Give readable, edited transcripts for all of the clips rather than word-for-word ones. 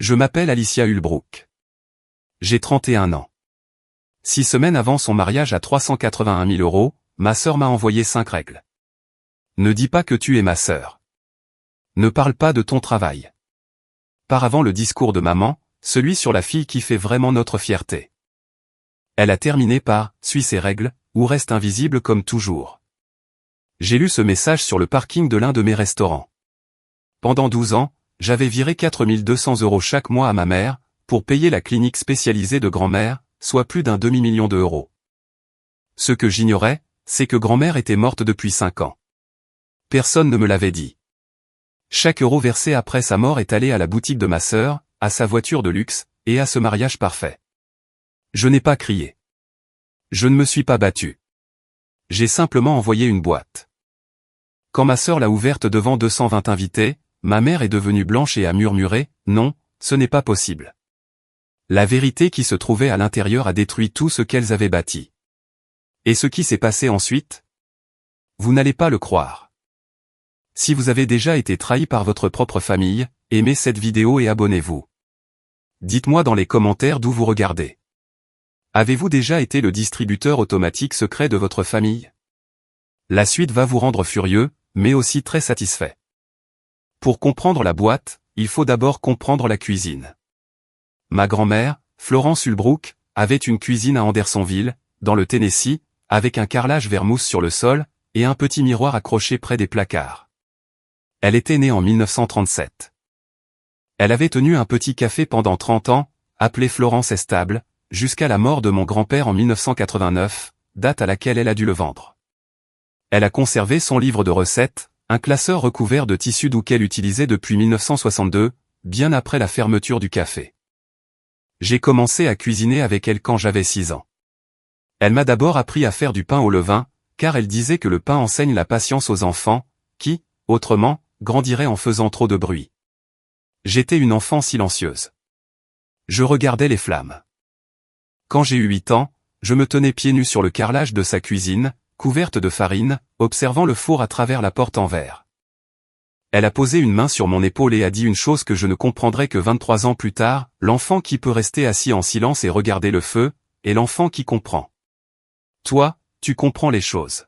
Je m'appelle Alicia Hulbrook. J'ai 31 ans. 6 semaines avant son mariage à 381 000 €, ma sœur m'a envoyé 5 règles. Ne dis pas que tu es ma sœur. Ne parle pas de ton travail. Par avant le discours de maman, celui sur la fille qui fait vraiment notre fierté. Elle a terminé par « Suis ces règles, ou reste invisible comme toujours ». J'ai lu ce message sur le parking de l'un de mes restaurants. Pendant 12 ans, j'avais viré 4 200 € chaque mois à ma mère, pour payer la clinique spécialisée de grand-mère, soit plus d'un demi-million d'euros. Ce que j'ignorais, c'est que grand-mère était morte depuis 5 ans. Personne ne me l'avait dit. Chaque euro versé après sa mort est allé à la boutique de ma sœur, à sa voiture de luxe, et à ce mariage parfait. Je n'ai pas crié. Je ne me suis pas battu. J'ai simplement envoyé une boîte. Quand ma sœur l'a ouverte devant 220 invités, ma mère est devenue blanche et a murmuré « Non, ce n'est pas possible ». La vérité qui se trouvait à l'intérieur a détruit tout ce qu'elles avaient bâti. Et ce qui s'est passé ensuite? Vous n'allez pas le croire. Si vous avez déjà été trahi par votre propre famille, aimez cette vidéo et abonnez-vous. Dites-moi dans les commentaires d'où vous regardez. Avez-vous déjà été le distributeur automatique secret de votre famille? La suite va vous rendre furieux, mais aussi très satisfait. Pour comprendre la boîte, il faut d'abord comprendre la cuisine. Ma grand-mère, Florence Hulbrook, avait une cuisine à Andersonville, dans le Tennessee, avec un carrelage vert mousse sur le sol, et un petit miroir accroché près des placards. Elle était née en 1937. Elle avait tenu un petit café pendant 30 ans, appelé Florence Estable, jusqu'à la mort de mon grand-père en 1989, date à laquelle elle a dû le vendre. Elle a conservé son livre de recettes, un classeur recouvert de tissu doux qu'elle utilisait depuis 1962, bien après la fermeture du café. J'ai commencé à cuisiner avec elle quand j'avais 6 ans. Elle m'a d'abord appris à faire du pain au levain, car elle disait que le pain enseigne la patience aux enfants, qui, autrement, grandiraient en faisant trop de bruit. J'étais une enfant silencieuse. Je regardais les flammes. Quand j'ai eu 8 ans, je me tenais pieds nus sur le carrelage de sa cuisine, couverte de farine, observant le four à travers la porte en verre. Elle a posé une main sur mon épaule et a dit une chose que je ne comprendrai que 23 ans plus tard, l'enfant qui peut rester assis en silence et regarder le feu, et l'enfant qui comprend. Toi, tu comprends les choses.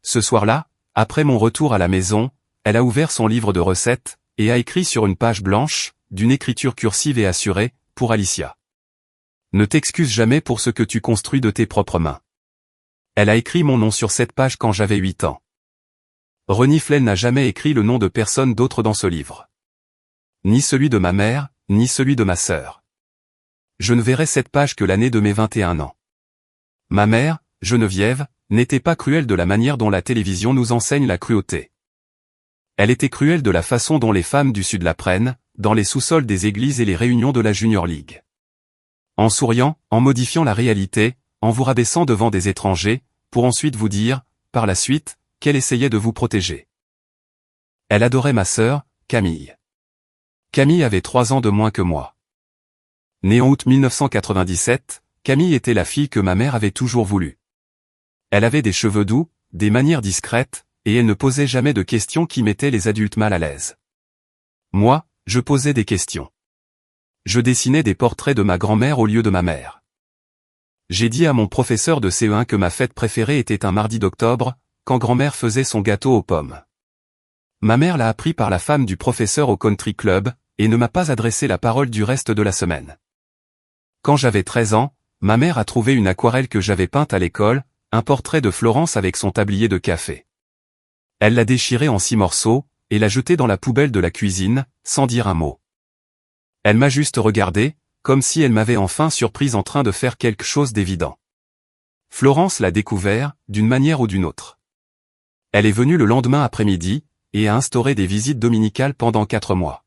Ce soir-là, après mon retour à la maison, elle a ouvert son livre de recettes, et a écrit sur une page blanche, d'une écriture cursive et assurée, pour Alicia. Ne t'excuse jamais pour ce que tu construis de tes propres mains. Elle a écrit mon nom sur cette page quand j'avais 8 ans. Reniflel n'a jamais écrit le nom de personne d'autre dans ce livre. Ni celui de ma mère, ni celui de ma sœur. Je ne verrai cette page que l'année de mes 21 ans. Ma mère, Geneviève, n'était pas cruelle de la manière dont la télévision nous enseigne la cruauté. Elle était cruelle de la façon dont les femmes du Sud la prennent, dans les sous-sols des églises et les réunions de la Junior League. En souriant, en modifiant la réalité, en vous rabaissant devant des étrangers, pour ensuite vous dire, par la suite, qu'elle essayait de vous protéger. Elle adorait ma sœur, Camille. Camille avait 3 ans de moins que moi. Née en août 1997, Camille était la fille que ma mère avait toujours voulu. Elle avait des cheveux doux, des manières discrètes, et elle ne posait jamais de questions qui mettaient les adultes mal à l'aise. Moi, je posais des questions. Je dessinais des portraits de ma grand-mère au lieu de ma mère. J'ai dit à mon professeur de CE1 que ma fête préférée était un mardi d'octobre, quand grand-mère faisait son gâteau aux pommes. Ma mère l'a appris par la femme du professeur au country club, et ne m'a pas adressé la parole du reste de la semaine. Quand j'avais 13 ans, ma mère a trouvé une aquarelle que j'avais peinte à l'école, un portrait de Florence avec son tablier de café. Elle l'a déchiré en 6 morceaux, et l'a jeté dans la poubelle de la cuisine, sans dire un mot. Elle m'a juste regardé, comme si elle m'avait enfin surprise en train de faire quelque chose d'évident. Florence l'a découvert, d'une manière ou d'une autre. Elle est venue le lendemain après-midi, et a instauré des visites dominicales pendant 4 mois.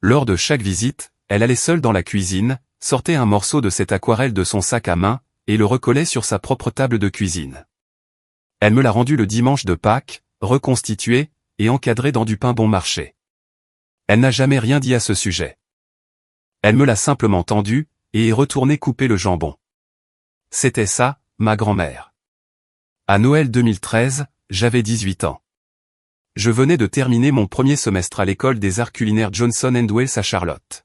Lors de chaque visite, elle allait seule dans la cuisine, sortait un morceau de cette aquarelle de son sac à main, et le recollait sur sa propre table de cuisine. Elle me l'a rendu le dimanche de Pâques, reconstitué, et encadré dans du pain bon marché. Elle n'a jamais rien dit à ce sujet. Elle me l'a simplement tendu, et est retournée couper le jambon. C'était ça, ma grand-mère. À Noël 2013, j'avais 18 ans. Je venais de terminer mon premier semestre à l'école des arts culinaires Johnson & Wales à Charlotte.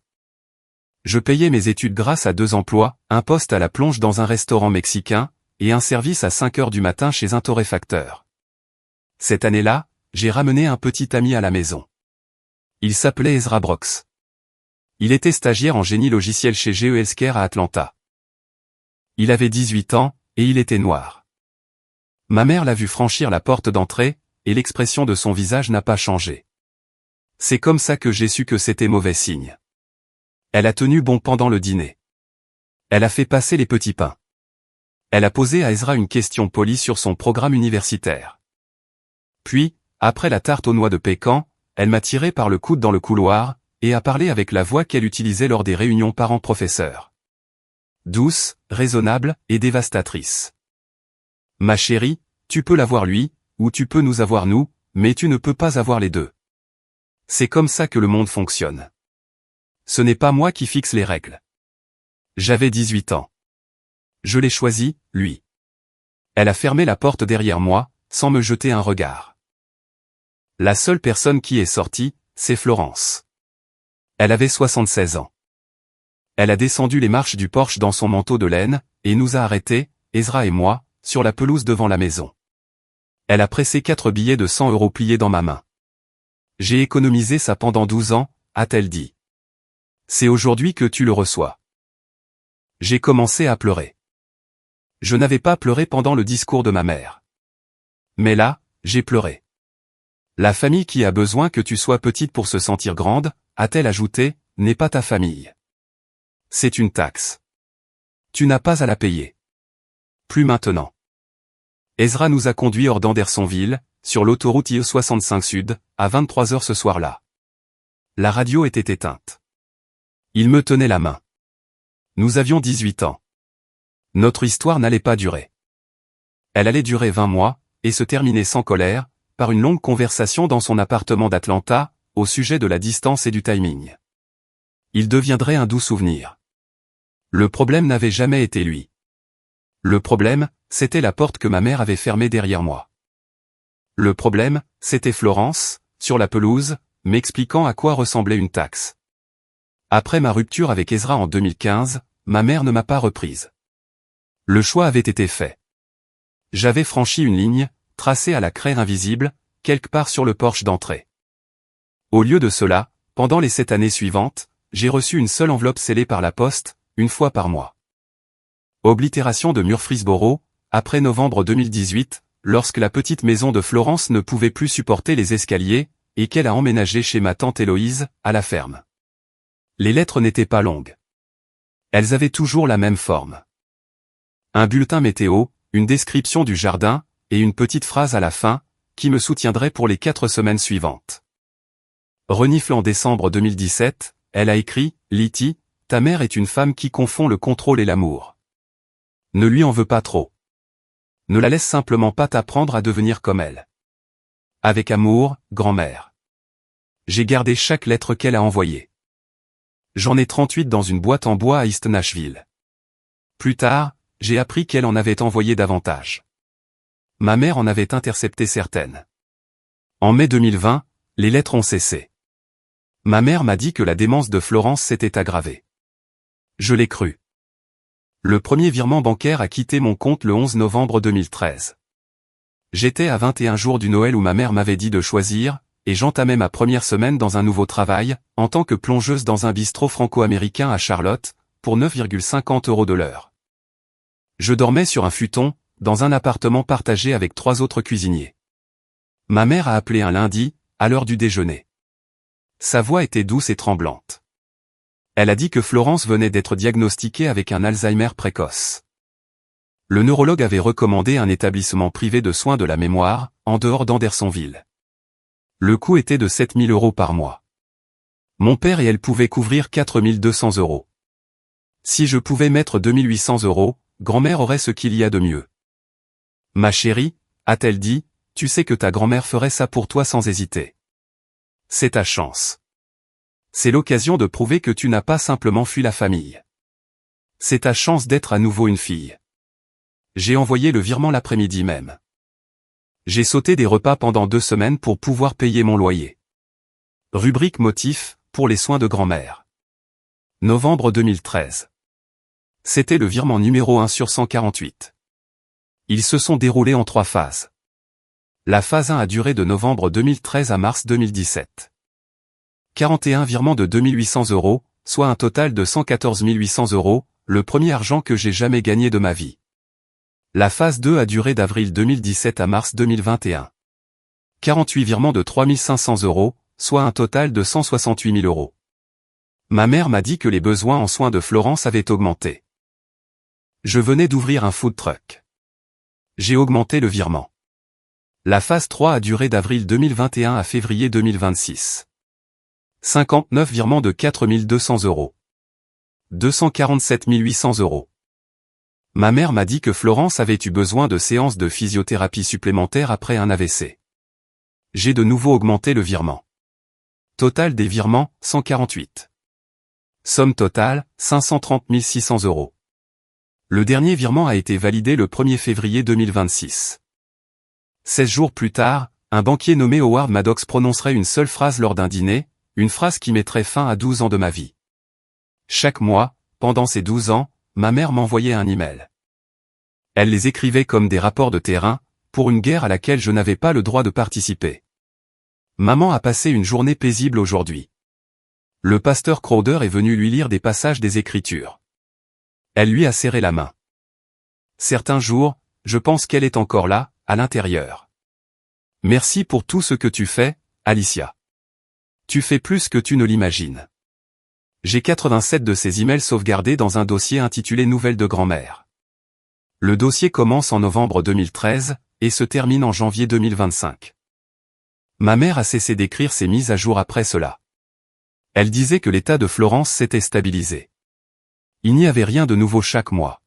Je payais mes études grâce à 2 emplois, un poste à la plonge dans un restaurant mexicain, et un service à 5 heures du matin chez un torréfacteur. Cette année-là, j'ai ramené un petit ami à la maison. Il s'appelait Ezra Brooks. Il était stagiaire en génie logiciel chez GE Healthcare à Atlanta. Il avait 18 ans, et il était noir. Ma mère l'a vu franchir la porte d'entrée, et l'expression de son visage n'a pas changé. C'est comme ça que j'ai su que c'était mauvais signe. Elle a tenu bon pendant le dîner. Elle a fait passer les petits pains. Elle a posé à Ezra une question polie sur son programme universitaire. Puis, après la tarte aux noix de pécan, elle m'a tiré par le coude dans le couloir, et a parlé avec la voix qu'elle utilisait lors des réunions parents-professeurs. Douce, raisonnable, et dévastatrice. Ma chérie, tu peux l'avoir lui, ou tu peux nous avoir nous, mais tu ne peux pas avoir les deux. C'est comme ça que le monde fonctionne. Ce n'est pas moi qui fixe les règles. J'avais 18 ans. Je l'ai choisi, lui. Elle a fermé la porte derrière moi, sans me jeter un regard. La seule personne qui est sortie, c'est Florence. Elle avait 76 ans. Elle a descendu les marches du porche dans son manteau de laine, et nous a arrêtés, Ezra et moi, sur la pelouse devant la maison. Elle a pressé 4 billets de 100 € pliés dans ma main. J'ai économisé ça pendant 12 ans, a-t-elle dit. C'est aujourd'hui que tu le reçois. J'ai commencé à pleurer. Je n'avais pas pleuré pendant le discours de ma mère. Mais là, j'ai pleuré. La famille qui a besoin que tu sois petite pour se sentir grande, a-t-elle ajouté, n'est pas ta famille. C'est une taxe. Tu n'as pas à la payer. Plus maintenant. Ezra nous a conduits hors d'Andersonville, sur l'autoroute IE65 Sud, à 23 h ce soir-là. La radio était éteinte. Il me tenait la main. Nous avions 18 ans. Notre histoire n'allait pas durer. Elle allait durer 20 mois, et se terminer sans colère, par une longue conversation dans son appartement d'Atlanta, au sujet de la distance et du timing. Il deviendrait un doux souvenir. Le problème n'avait jamais été lui. Le problème, c'était la porte que ma mère avait fermée derrière moi. Le problème, c'était Florence, sur la pelouse, m'expliquant à quoi ressemblait une taxe. Après ma rupture avec Ezra en 2015, ma mère ne m'a pas reprise. Le choix avait été fait. J'avais franchi une ligne, tracée à la craie invisible, quelque part sur le porche d'entrée. Au lieu de cela, pendant les 7 années suivantes, j'ai reçu une seule enveloppe scellée par la poste, une fois par mois. Oblitération de Murfreesboro, après novembre 2018, lorsque la petite maison de Florence ne pouvait plus supporter les escaliers, et qu'elle a emménagé chez ma tante Héloïse, à la ferme. Les lettres n'étaient pas longues. Elles avaient toujours la même forme. Un bulletin météo, une description du jardin, et une petite phrase à la fin, qui me soutiendrait pour les 4 semaines suivantes. Renifle en décembre 2017, elle a écrit, « Litty, ta mère est une femme qui confond le contrôle et l'amour. Ne lui en veux pas trop. Ne la laisse simplement pas t'apprendre à devenir comme elle. Avec amour, grand-mère. » J'ai gardé chaque lettre qu'elle a envoyée. J'en ai 38 dans une boîte en bois à East Nashville. Plus tard, j'ai appris qu'elle en avait envoyé davantage. Ma mère en avait intercepté certaines. En mai 2020, les lettres ont cessé. Ma mère m'a dit que la démence de Florence s'était aggravée. Je l'ai cru. Le premier virement bancaire a quitté mon compte le 11 novembre 2013. J'étais à 21 jours du Noël où ma mère m'avait dit de choisir, et j'entamais ma première semaine dans un nouveau travail, en tant que plongeuse dans un bistrot franco-américain à Charlotte, pour 9,50 € de l'heure. Je dormais sur un futon, dans un appartement partagé avec 3 autres cuisiniers. Ma mère a appelé un lundi, à l'heure du déjeuner. Sa voix était douce et tremblante. Elle a dit que Florence venait d'être diagnostiquée avec un Alzheimer précoce. Le neurologue avait recommandé un établissement privé de soins de la mémoire, en dehors d'Andersonville. Le coût était de 7 000 € par mois. Mon père et elle pouvaient couvrir 4 200 €. Si je pouvais mettre 2 800 €, grand-mère aurait ce qu'il y a de mieux. Ma chérie, a-t-elle dit, tu sais que ta grand-mère ferait ça pour toi sans hésiter. C'est ta chance. C'est l'occasion de prouver que tu n'as pas simplement fui la famille. C'est ta chance d'être à nouveau une fille. J'ai envoyé le virement l'après-midi même. J'ai sauté des repas pendant 2 semaines pour pouvoir payer mon loyer. Rubrique motif, pour les soins de grand-mère. Novembre 2013. C'était le virement numéro 1 sur 148. Ils se sont déroulés en 3 phases. La phase 1 a duré de novembre 2013 à mars 2017. 41 virements de 2800 €, soit un total de 114 800 €, le premier argent que j'ai jamais gagné de ma vie. La phase 2 a duré d'avril 2017 à mars 2021. 48 virements de 3500 €, soit un total de 168 000 €. Ma mère m'a dit que les besoins en soins de Florence avaient augmenté. Je venais d'ouvrir un food truck. J'ai augmenté le virement. La phase 3 a duré d'avril 2021 à février 2026. 59 virements de 4 200 €. 247 800 €. Ma mère m'a dit que Florence avait eu besoin de séances de physiothérapie supplémentaires après un AVC. J'ai de nouveau augmenté le virement. Total des virements, 148. Somme totale, 530 600 €. Le dernier virement a été validé le 1er février 2026. 16 jours plus tard, un banquier nommé Howard Maddox prononcerait une seule phrase lors d'un dîner, une phrase qui mettrait fin à 12 ans de ma vie. Chaque mois, pendant ces 12 ans, ma mère m'envoyait un email. Elle les écrivait comme des rapports de terrain, pour une guerre à laquelle je n'avais pas le droit de participer. Maman a passé une journée paisible aujourd'hui. Le pasteur Crowder est venu lui lire des passages des Écritures. Elle lui a serré la main. Certains jours, je pense qu'elle est encore là, à l'intérieur. Merci pour tout ce que tu fais, Alicia. Tu fais plus que tu ne l'imagines. J'ai 87 de ces emails sauvegardés dans un dossier intitulé Nouvelles de grand-mère. Le dossier commence en novembre 2013, et se termine en janvier 2025. Ma mère a cessé d'écrire ses mises à jour après cela. Elle disait que l'état de Florence s'était stabilisé. Il n'y avait rien de nouveau chaque mois.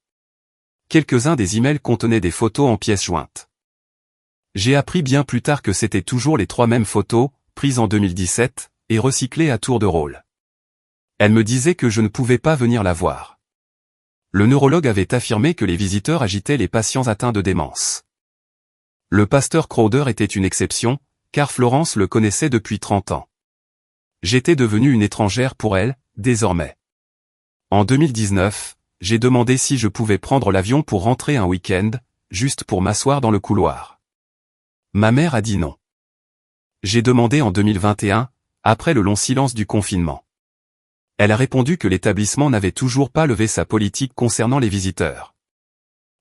Quelques-uns des emails contenaient des photos en pièces jointes. J'ai appris bien plus tard que c'était toujours les 3 mêmes photos, prises en 2017, et recyclées à tour de rôle. Elle me disait que je ne pouvais pas venir la voir. Le neurologue avait affirmé que les visiteurs agitaient les patients atteints de démence. Le pasteur Crowder était une exception, car Florence le connaissait depuis 30 ans. J'étais devenue une étrangère pour elle, désormais. En 2019, j'ai demandé si je pouvais prendre l'avion pour rentrer un week-end, juste pour m'asseoir dans le couloir. Ma mère a dit non. J'ai demandé en 2021, après le long silence du confinement. Elle a répondu que l'établissement n'avait toujours pas levé sa politique concernant les visiteurs.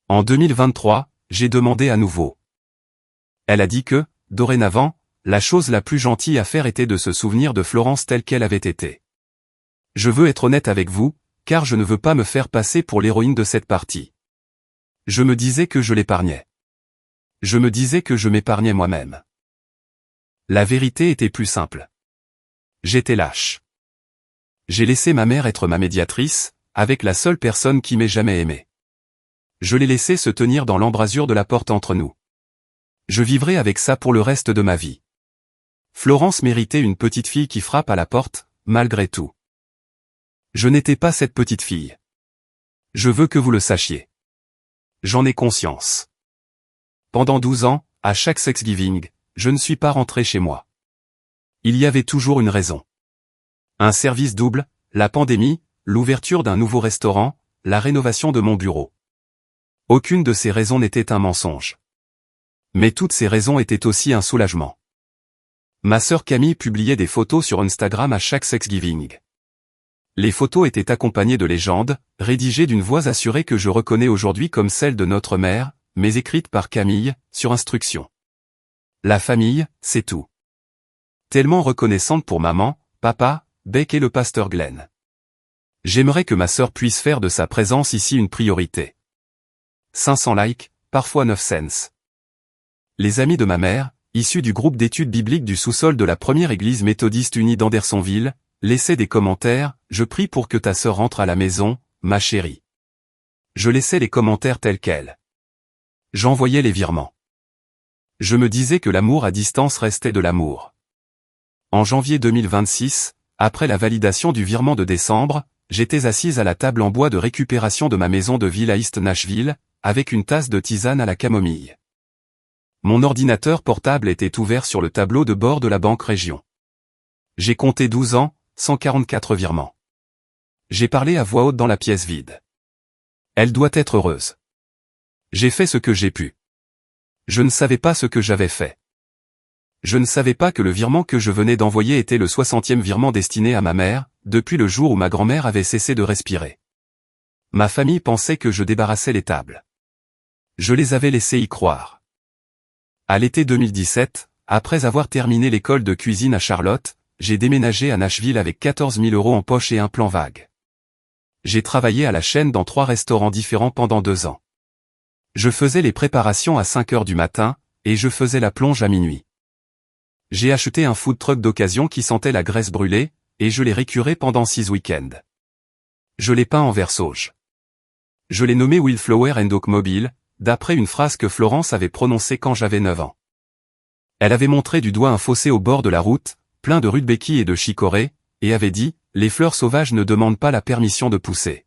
En 2023, j'ai demandé à nouveau. Elle a dit que, dorénavant, la chose la plus gentille à faire était de se souvenir de Florence telle qu'elle avait été. Je veux être honnête avec vous, car je ne veux pas me faire passer pour l'héroïne de cette partie. Je me disais que je l'épargnais. Je me disais que je m'épargnais moi-même. La vérité était plus simple. J'étais lâche. J'ai laissé ma mère être ma médiatrice, avec la seule personne qui m'ait jamais aimé. Je l'ai laissé se tenir dans l'embrasure de la porte entre nous. Je vivrai avec ça pour le reste de ma vie. Florence méritait une petite fille qui frappe à la porte, malgré tout. Je n'étais pas cette petite fille. Je veux que vous le sachiez. J'en ai conscience. Pendant 12 ans, à chaque Thanksgiving, je ne suis pas rentré chez moi. Il y avait toujours une raison. Un service double, la pandémie, l'ouverture d'un nouveau restaurant, la rénovation de mon bureau. Aucune de ces raisons n'était un mensonge. Mais toutes ces raisons étaient aussi un soulagement. Ma sœur Camille publiait des photos sur Instagram à chaque Thanksgiving. Les photos étaient accompagnées de légendes, rédigées d'une voix assurée que je reconnais aujourd'hui comme celle de notre mère, mais écrites par Camille, sur instruction. La famille, c'est tout. Tellement reconnaissante pour maman, papa, Beck et le pasteur Glenn. J'aimerais que ma sœur puisse faire de sa présence ici une priorité. 500 likes, parfois 9 cents. Les amis de ma mère, issus du groupe d'études bibliques du sous-sol de la première église méthodiste unie d'Andersonville, laissaient des commentaires, « Je prie pour que ta sœur rentre à la maison, ma chérie. » Je laissais les commentaires tels quels. J'envoyais les virements. Je me disais que l'amour à distance restait de l'amour. En janvier 2026, après la validation du virement de décembre, j'étais assise à la table en bois de récupération de ma maison de ville à East Nashville, avec une tasse de tisane à la camomille. Mon ordinateur portable était ouvert sur le tableau de bord de la banque région. J'ai compté 12 ans, 144 virements. J'ai parlé à voix haute dans la pièce vide. Elle doit être heureuse. J'ai fait ce que j'ai pu. Je ne savais pas ce que j'avais fait. Je ne savais pas que le virement que je venais d'envoyer était le 60e virement destiné à ma mère, depuis le jour où ma grand-mère avait cessé de respirer. Ma famille pensait que je débarrassais les tables. Je les avais laissés y croire. À l'été 2017, après avoir terminé l'école de cuisine à Charlotte, j'ai déménagé à Nashville avec 14 000 € en poche et un plan vague. J'ai travaillé à la chaîne dans 3 restaurants différents pendant 2 ans. Je faisais les préparations à 5 heures du matin, et je faisais la plonge à minuit. J'ai acheté un food truck d'occasion qui sentait la graisse brûlée, et je l'ai récuré pendant 6 week-ends. Je l'ai peint en vert sauge. Je l'ai nommé Wildflower and Oak Mobile, d'après une phrase que Florence avait prononcée quand j'avais 9 ans. Elle avait montré du doigt un fossé au bord de la route, plein de rudbeckies et de chicorées, et avait dit « Les fleurs sauvages ne demandent pas la permission de pousser ».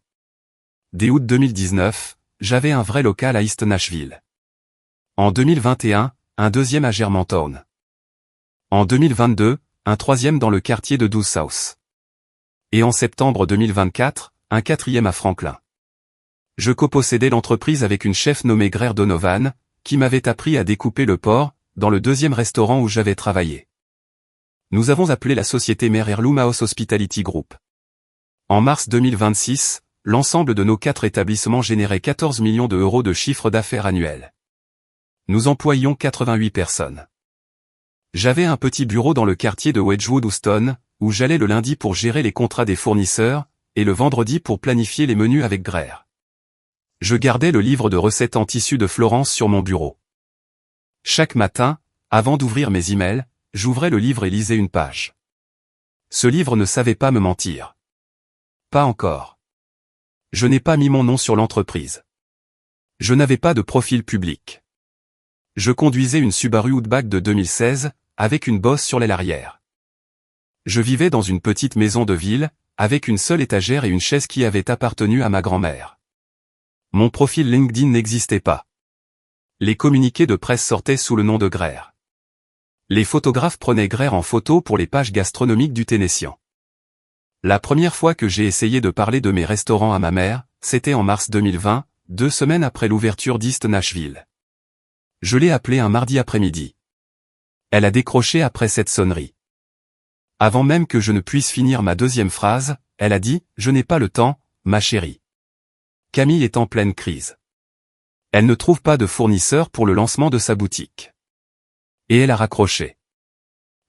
Dès août 2019, j'avais un vrai local à East Nashville. En 2021, un deuxième à Germantown. En 2022, un troisième dans le quartier de Dulles South. Et en septembre 2024, un quatrième à Franklin. Je copossédais l'entreprise avec une chef nommée Greer Donovan, qui m'avait appris à découper le porc, dans le deuxième restaurant où j'avais travaillé. Nous avons appelé la société mère Heirloom House Hospitality Group. En mars 2026, l'ensemble de nos 4 établissements générait 14 millions d'euros de chiffre d'affaires annuel. Nous employions 88 personnes. J'avais un petit bureau dans le quartier de Wedgwood-Houston, où j'allais le lundi pour gérer les contrats des fournisseurs, et le vendredi pour planifier les menus avec Greer. Je gardais le livre de recettes en tissu de Florence sur mon bureau. Chaque matin, avant d'ouvrir mes emails, j'ouvrais le livre et lisais une page. Ce livre ne savait pas me mentir. Pas encore. Je n'ai pas mis mon nom sur l'entreprise. Je n'avais pas de profil public. Je conduisais une Subaru Outback de 2016, avec une bosse sur l'aile arrière. Je vivais dans une petite maison de ville, avec une seule étagère et une chaise qui avait appartenu à ma grand-mère. Mon profil LinkedIn n'existait pas. Les communiqués de presse sortaient sous le nom de Greer. Les photographes prenaient Greer en photo pour les pages gastronomiques du Tennessean. La première fois que j'ai essayé de parler de mes restaurants à ma mère, c'était en mars 2020, 2 semaines après l'ouverture d'East Nashville. Je l'ai appelée un mardi après-midi. Elle a décroché après cette sonnerie. Avant même que je ne puisse finir ma deuxième phrase, elle a dit « Je n'ai pas le temps, ma chérie. Camille est en pleine crise. Elle ne trouve pas de fournisseur pour le lancement de sa boutique. » Et elle a raccroché.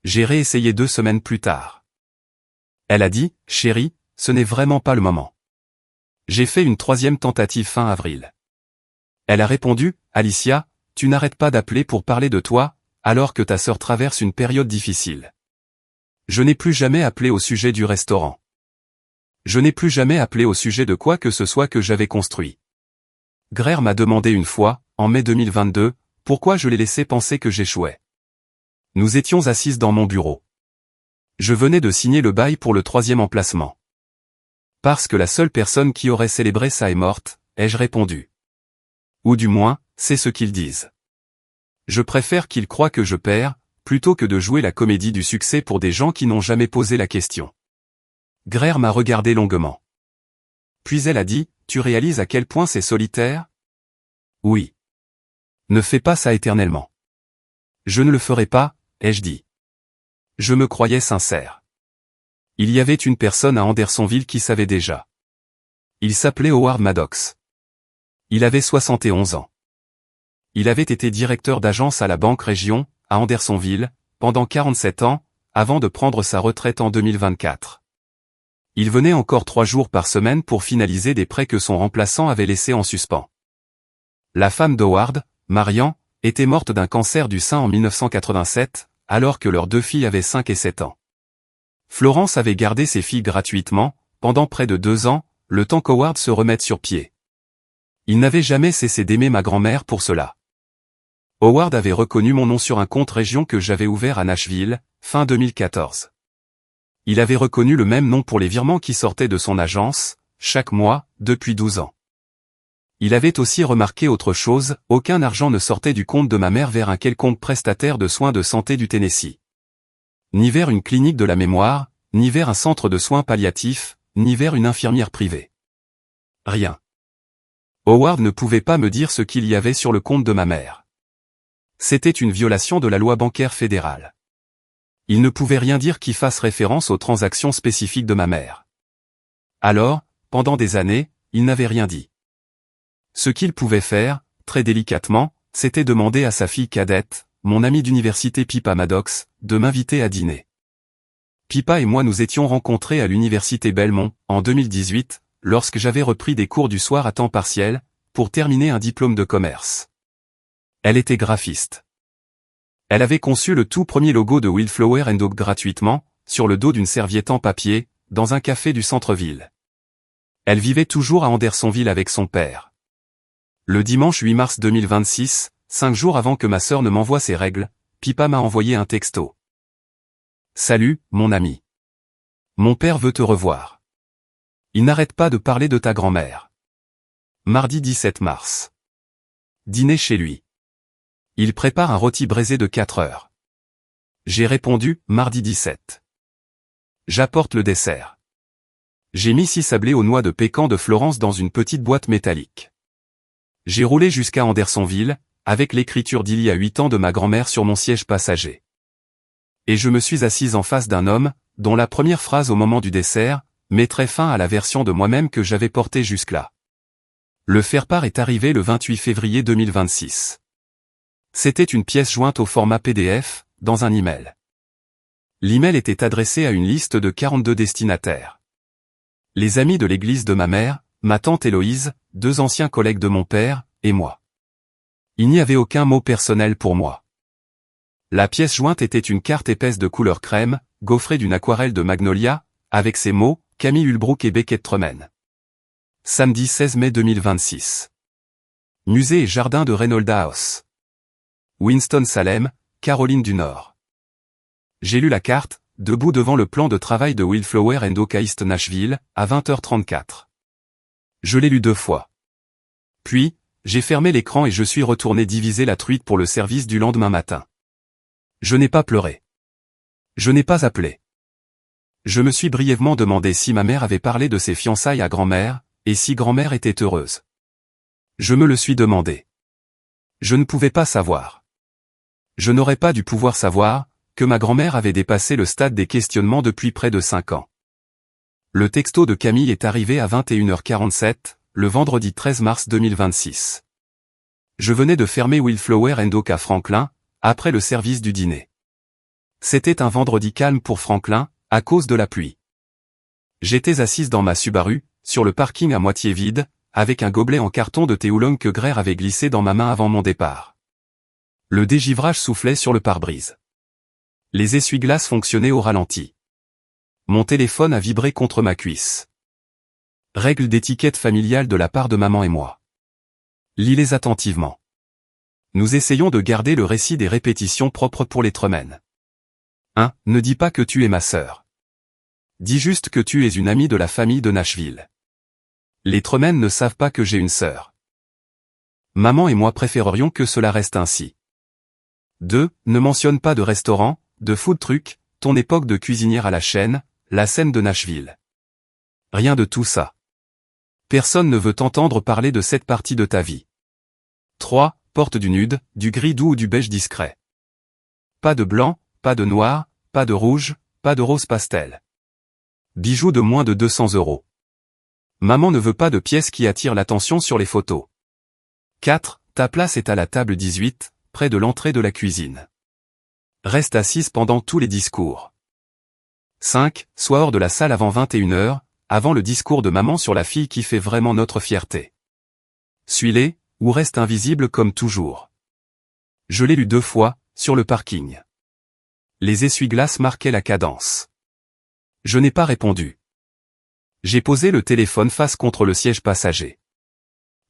J'ai réessayé 2 semaines plus tard. Elle a dit « Chérie, ce n'est vraiment pas le moment. » J'ai fait une 3e tentative fin avril. Elle a répondu « Alicia, tu n'arrêtes pas d'appeler pour parler de toi, alors que ta sœur traverse une période difficile. » Je n'ai plus jamais appelé au sujet du restaurant. Je n'ai plus jamais appelé au sujet de quoi que ce soit que j'avais construit. Greer m'a demandé une fois, en mai 2022, pourquoi je l'ai laissé penser que j'échouais. Nous étions assises dans mon bureau. Je venais de signer le bail pour le 3e emplacement. Parce que la seule personne qui aurait célébré ça est morte, ai-je répondu. Ou du moins, c'est ce qu'ils disent. Je préfère qu'ils croient que je perds, plutôt que de jouer la comédie du succès pour des gens qui n'ont jamais posé la question. Greer m'a regardé longuement. Puis elle a dit, « Tu réalises à quel point c'est solitaire ? » Oui. Ne fais pas ça éternellement. Je ne le ferai pas, ai-je dit. Je me croyais sincère. Il y avait une personne à Andersonville qui savait déjà. Il s'appelait Howard Maddox. Il avait 71 ans. Il avait été directeur d'agence à la Banque Région, à Andersonville, pendant 47 ans, avant de prendre sa retraite en 2024. Il venait encore 3 jours par semaine pour finaliser des prêts que son remplaçant avait laissés en suspens. La femme d'Howard, Marian, était morte d'un cancer du sein en 1987, alors que leurs 2 filles avaient 5 et 7 ans. Florence avait gardé ses filles gratuitement, pendant près de 2 ans, le temps qu'Howard se remette sur pied. Il n'avait jamais cessé d'aimer ma grand-mère pour cela. Howard avait reconnu mon nom sur un compte région que j'avais ouvert à Nashville, fin 2014. Il avait reconnu le même nom pour les virements qui sortaient de son agence, chaque mois, depuis 12 ans. Il avait aussi remarqué autre chose, aucun argent ne sortait du compte de ma mère vers un quelconque prestataire de soins de santé du Tennessee. Ni vers une clinique de la mémoire, ni vers un centre de soins palliatifs, ni vers une infirmière privée. Rien. Howard ne pouvait pas me dire ce qu'il y avait sur le compte de ma mère. C'était une violation de la loi bancaire fédérale. Il ne pouvait rien dire qui fasse référence aux transactions spécifiques de ma mère. Alors, pendant des années, il n'avait rien dit. Ce qu'il pouvait faire, très délicatement, c'était demander à sa fille cadette, mon amie d'université Pippa Maddox, de m'inviter à dîner. Pippa et moi nous étions rencontrés à l'université Belmont, en 2018, lorsque j'avais repris des cours du soir à temps partiel, pour terminer un diplôme de commerce. Elle était graphiste. Elle avait conçu le tout premier logo de Wildflower & Oak gratuitement, sur le dos d'une serviette en papier, dans un café du centre-ville. Elle vivait toujours à Andersonville avec son père. Le dimanche 8 mars 2026, 5 jours avant que ma sœur ne m'envoie ses règles, Pippa m'a envoyé un texto. Salut, mon ami. Mon père veut te revoir. Il n'arrête pas de parler de ta grand-mère. Mardi 17 mars. Dîner chez lui. Il prépare un rôti braisé de 4 heures. J'ai répondu, mardi 17. J'apporte le dessert. J'ai mis 6 sablés aux noix de pécan de Florence dans une petite boîte métallique. J'ai roulé jusqu'à Andersonville, avec l'écriture d'il y a 8 ans de ma grand-mère sur mon siège passager. Et je me suis assise en face d'un homme, dont la première phrase au moment du dessert, mettrait fin à la version de moi-même que j'avais portée jusque-là. Le faire-part est arrivé le 28 février 2026. C'était une pièce jointe au format PDF, dans un email. L'email était adressé à une liste de 42 destinataires. Les amis de l'église de ma mère, ma tante Héloïse, 2 anciens collègues de mon père, et moi. Il n'y avait aucun mot personnel pour moi. La pièce jointe était une carte épaisse de couleur crème, gaufrée d'une aquarelle de Magnolia, avec ces mots, Camille Hulbrook et Beckett Tremen. Samedi 16 mai 2026. Musée et jardin de Reynolds House. Winston-Salem, Caroline du Nord. J'ai lu la carte, debout devant le plan de travail de Wildflower & Oak à East Nashville, à 20h34. Je l'ai lu 2 fois. Puis, j'ai fermé l'écran et je suis retourné diviser la truite pour le service du lendemain matin. Je n'ai pas pleuré. Je n'ai pas appelé. Je me suis brièvement demandé si ma mère avait parlé de ses fiançailles à grand-mère, et si grand-mère était heureuse. Je me le suis demandé. Je ne pouvais pas savoir. Je n'aurais pas dû pouvoir savoir, que ma grand-mère avait dépassé le stade des questionnements depuis près de 5 ans. Le texto de Camille est arrivé à 21h47, le vendredi 13 mars 2026. Je venais de fermer Wildflower & Oak à Franklin, après le service du dîner. C'était un vendredi calme pour Franklin, à cause de la pluie. J'étais assise dans ma Subaru, sur le parking à moitié vide, avec un gobelet en carton de thé oolong que Grère avait glissé dans ma main avant mon départ. Le dégivrage soufflait sur le pare-brise. Les essuie-glaces fonctionnaient au ralenti. Mon téléphone a vibré contre ma cuisse. Règles d'étiquette familiale de la part de maman et moi. Lis-les attentivement. Nous essayons de garder le récit des répétitions propres pour les Tremen. 1. Ne dis pas que tu es ma sœur. Dis juste que tu es une amie de la famille de Nashville. Les Tremen ne savent pas que j'ai une sœur. Maman et moi préférerions que cela reste ainsi. 2. Ne mentionne pas de restaurant, de food truck, ton époque de cuisinière à la chaîne, la scène de Nashville. Rien de tout ça. Personne ne veut t'entendre parler de cette partie de ta vie. 3. Porte du nude, du gris doux ou du beige discret. Pas de blanc, pas de noir, pas de rouge, pas de rose pastel. Bijoux de moins de 200 €. Maman ne veut pas de pièces qui attirent l'attention sur les photos. 4. Ta place est à la table 18, près de l'entrée de la cuisine. Reste assise pendant tous les discours. 5. Sois hors de la salle avant 21h, avant le discours de maman sur la fille qui fait vraiment notre fierté. Suis-les, ou reste invisible comme toujours. Je l'ai lu 2 fois, sur le parking. Les essuie-glaces marquaient la cadence. Je n'ai pas répondu. J'ai posé le téléphone face contre le siège passager.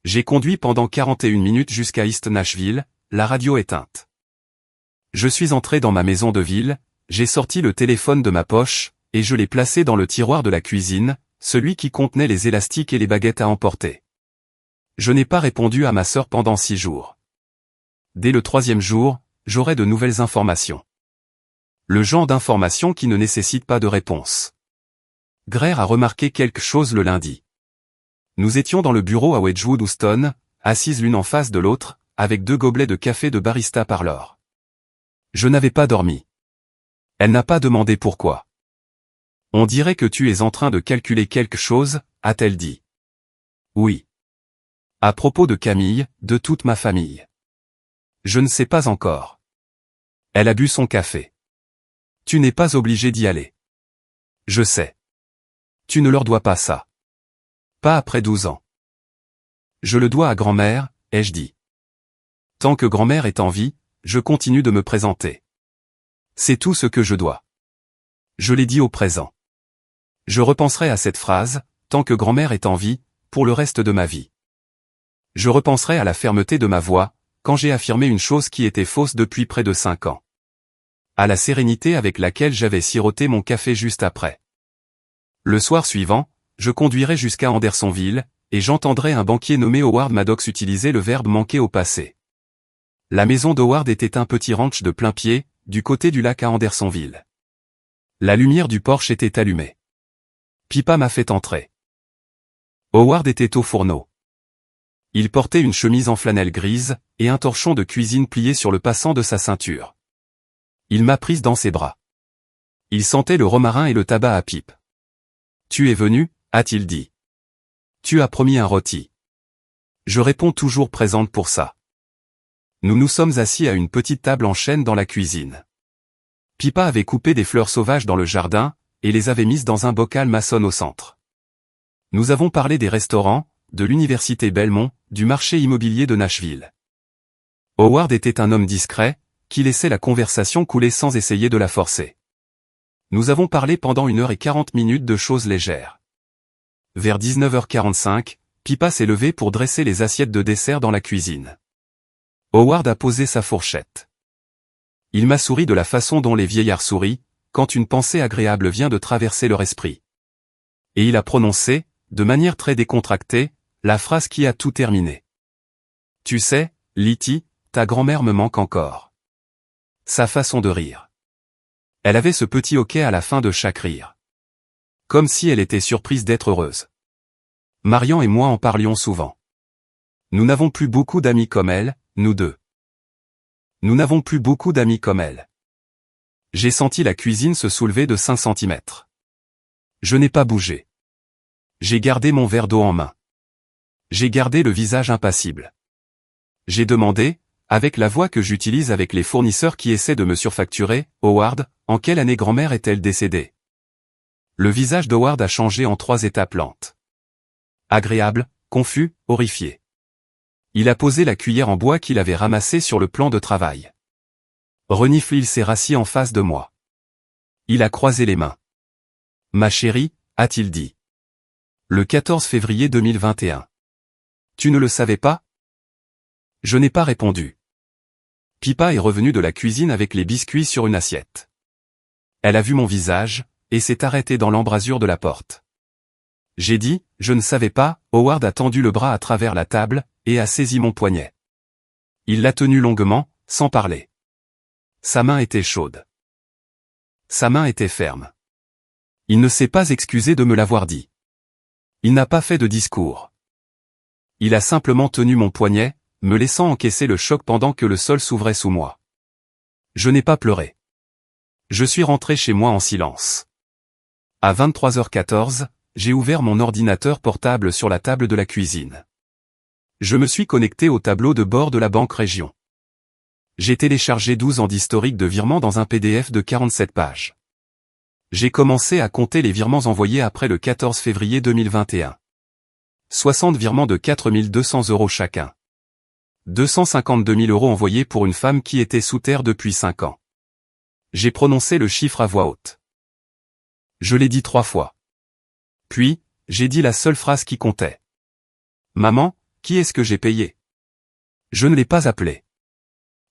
J'ai conduit pendant 41 minutes jusqu'à East Nashville, la radio éteinte. Je suis entré dans ma maison de ville, j'ai sorti le téléphone de ma poche, et je l'ai placé dans le tiroir de la cuisine, celui qui contenait les élastiques et les baguettes à emporter. Je n'ai pas répondu à ma sœur pendant 6 jours. Dès le 3e jour, j'aurai de nouvelles informations. Le genre d'informations qui ne nécessite pas de réponse. Greer a remarqué quelque chose le lundi. Nous étions dans le bureau à Wedgwood Houston, assises l'une en face de l'autre, avec 2 gobelets de café de barista parlour. Je n'avais pas dormi. Elle n'a pas demandé pourquoi. On dirait que tu es en train de calculer quelque chose, a-t-elle dit. Oui. À propos de Camille, de toute ma famille. Je ne sais pas encore. Elle a bu son café. Tu n'es pas obligé d'y aller. Je sais. Tu ne leur dois pas ça. Pas après 12 ans. Je le dois à grand-mère, ai-je dit. Tant que grand-mère est en vie, je continue de me présenter. C'est tout ce que je dois. Je l'ai dit au présent. Je repenserai à cette phrase, tant que grand-mère est en vie, pour le reste de ma vie. Je repenserai à la fermeté de ma voix, quand j'ai affirmé une chose qui était fausse depuis près de 5 ans. À la sérénité avec laquelle j'avais siroté mon café juste après. Le soir suivant, je conduirai jusqu'à Andersonville, et j'entendrai un banquier nommé Howard Maddox utiliser le verbe manquer au passé. La maison d'Howard était un petit ranch de plein pied, du côté du lac à Andersonville. La lumière du porche était allumée. Pippa m'a fait entrer. Howard était au fourneau. Il portait une chemise en flanelle grise, et un torchon de cuisine plié sur le passant de sa ceinture. Il m'a prise dans ses bras. Il sentait le romarin et le tabac à pipe. « Tu es venu ?» a-t-il dit. « Tu as promis un rôti. » Je réponds toujours présente pour ça. Nous nous sommes assis à une petite table en chêne dans la cuisine. Pippa avait coupé des fleurs sauvages dans le jardin, et les avait mises dans un bocal maçonne au centre. Nous avons parlé des restaurants, de l'université Belmont, du marché immobilier de Nashville. Howard était un homme discret, qui laissait la conversation couler sans essayer de la forcer. Nous avons parlé pendant 1h40 de choses légères. Vers 19h45, Pippa s'est levée pour dresser les assiettes de dessert dans la cuisine. Howard a posé sa fourchette. Il m'a souri de la façon dont les vieillards sourient, quand une pensée agréable vient de traverser leur esprit. Et il a prononcé, de manière très décontractée, la phrase qui a tout terminé. « Tu sais, Litty, ta grand-mère me manque encore. » Sa façon de rire. Elle avait ce petit hoquet à la fin de chaque rire. Comme si elle était surprise d'être heureuse. Marian et moi en parlions souvent. Nous n'avons plus beaucoup d'amis comme elle, nous deux. Nous n'avons plus beaucoup d'amis comme elle. J'ai senti la cuisine se soulever de 5 centimètres. Je n'ai pas bougé. J'ai gardé mon verre d'eau en main. J'ai gardé le visage impassible. J'ai demandé, avec la voix que j'utilise avec les fournisseurs qui essaient de me surfacturer, Howard, en quelle année grand-mère est-elle décédée? Le visage d'Howard a changé en 3 étapes lentes. Agréable, confus, horrifié. Il a posé la cuillère en bois qu'il avait ramassée sur le plan de travail. Renifle, il s'est rassis en face de moi. Il a croisé les mains. « Ma chérie », a-t-il dit. Le 14 février 2021. Tu ne le savais pas? Je n'ai pas répondu. Pippa est revenue de la cuisine avec les biscuits sur une assiette. Elle a vu mon visage, et s'est arrêtée dans l'embrasure de la porte. J'ai dit, je ne savais pas, Howard a tendu le bras à travers la table, et a saisi mon poignet. Il l'a tenu longuement, sans parler. Sa main était chaude. Sa main était ferme. Il ne s'est pas excusé de me l'avoir dit. Il n'a pas fait de discours. Il a simplement tenu mon poignet, me laissant encaisser le choc pendant que le sol s'ouvrait sous moi. Je n'ai pas pleuré. Je suis rentré chez moi en silence. À 23h14, j'ai ouvert mon ordinateur portable sur la table de la cuisine. Je me suis connecté au tableau de bord de la Banque Région. J'ai téléchargé 12 ans d'historique de virements dans un PDF de 47 pages. J'ai commencé à compter les virements envoyés après le 14 février 2021. 60 virements de 4 200 € chacun. 252 000 € envoyés pour une femme qui était sous terre depuis 5 ans. J'ai prononcé le chiffre à voix haute. Je l'ai dit 3 fois. Puis, j'ai dit la seule phrase qui comptait. Maman, qui est-ce que j'ai payé? Je ne l'ai pas appelé.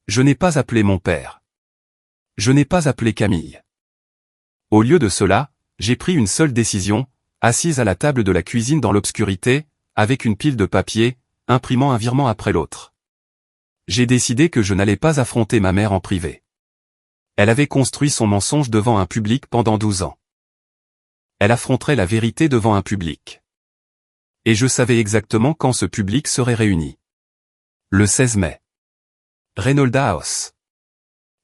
Je n'ai pas appelé mon père. Je n'ai pas appelé Camille. Au lieu de cela, j'ai pris une seule décision, assise à la table de la cuisine dans l'obscurité, avec une pile de papier, imprimant un virement après l'autre. J'ai décidé que je n'allais pas affronter ma mère en privé. Elle avait construit son mensonge devant un public pendant 12 ans. Elle affronterait la vérité devant un public. Et je savais exactement quand ce public serait réuni. Le 16 mai. Reynolda House.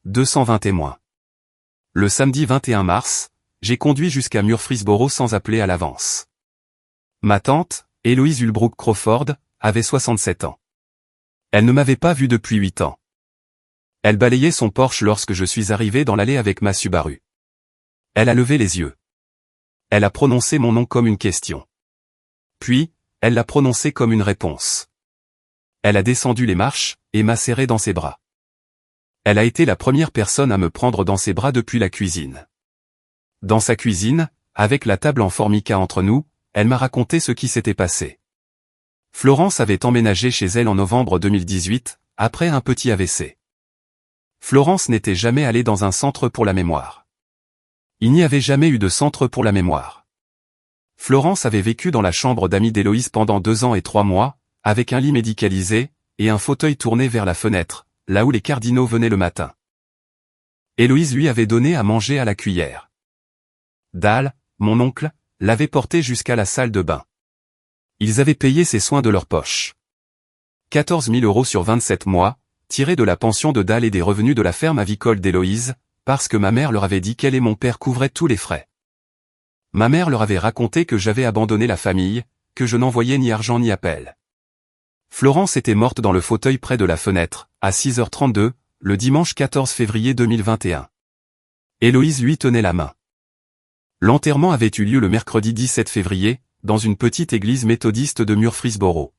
220 témoins. Le samedi 21 mars, j'ai conduit jusqu'à Murfreesboro sans appeler à l'avance. Ma tante, Héloïse Ulbrook Crawford, avait 67 ans. Elle ne m'avait pas vu depuis 8 ans. Elle balayait son Porsche lorsque je suis arrivé dans l'allée avec ma Subaru. Elle a levé les yeux. Elle a prononcé mon nom comme une question. Puis, elle l'a prononcé comme une réponse. Elle a descendu les marches, et m'a serré dans ses bras. Elle a été la première personne à me prendre dans ses bras depuis la cuisine. Dans sa cuisine, avec la table en formica entre nous, elle m'a raconté ce qui s'était passé. Florence avait emménagé chez elle en novembre 2018, après un petit AVC. Florence n'était jamais allée dans un centre pour la mémoire. Il n'y avait jamais eu de centre pour la mémoire. Florence avait vécu dans la chambre d'amis d'Héloïse pendant 2 ans et 3 mois, avec un lit médicalisé, et un fauteuil tourné vers la fenêtre, là où les cardinaux venaient le matin. Héloïse lui avait donné à manger à la cuillère. Dal, mon oncle, l'avait porté jusqu'à la salle de bain. Ils avaient payé ses soins de leur poche. 14 000 € sur 27 mois, tirés de la pension de Dal et des revenus de la ferme avicole d'Héloïse, parce que ma mère leur avait dit qu'elle et mon père couvraient tous les frais. Ma mère leur avait raconté que j'avais abandonné la famille, que je n'envoyais ni argent ni appel. Florence était morte dans le fauteuil près de la fenêtre, à 6h32, le dimanche 14 février 2021. Héloïse lui tenait la main. L'enterrement avait eu lieu le mercredi 17 février, dans une petite église méthodiste de Murfreesboro.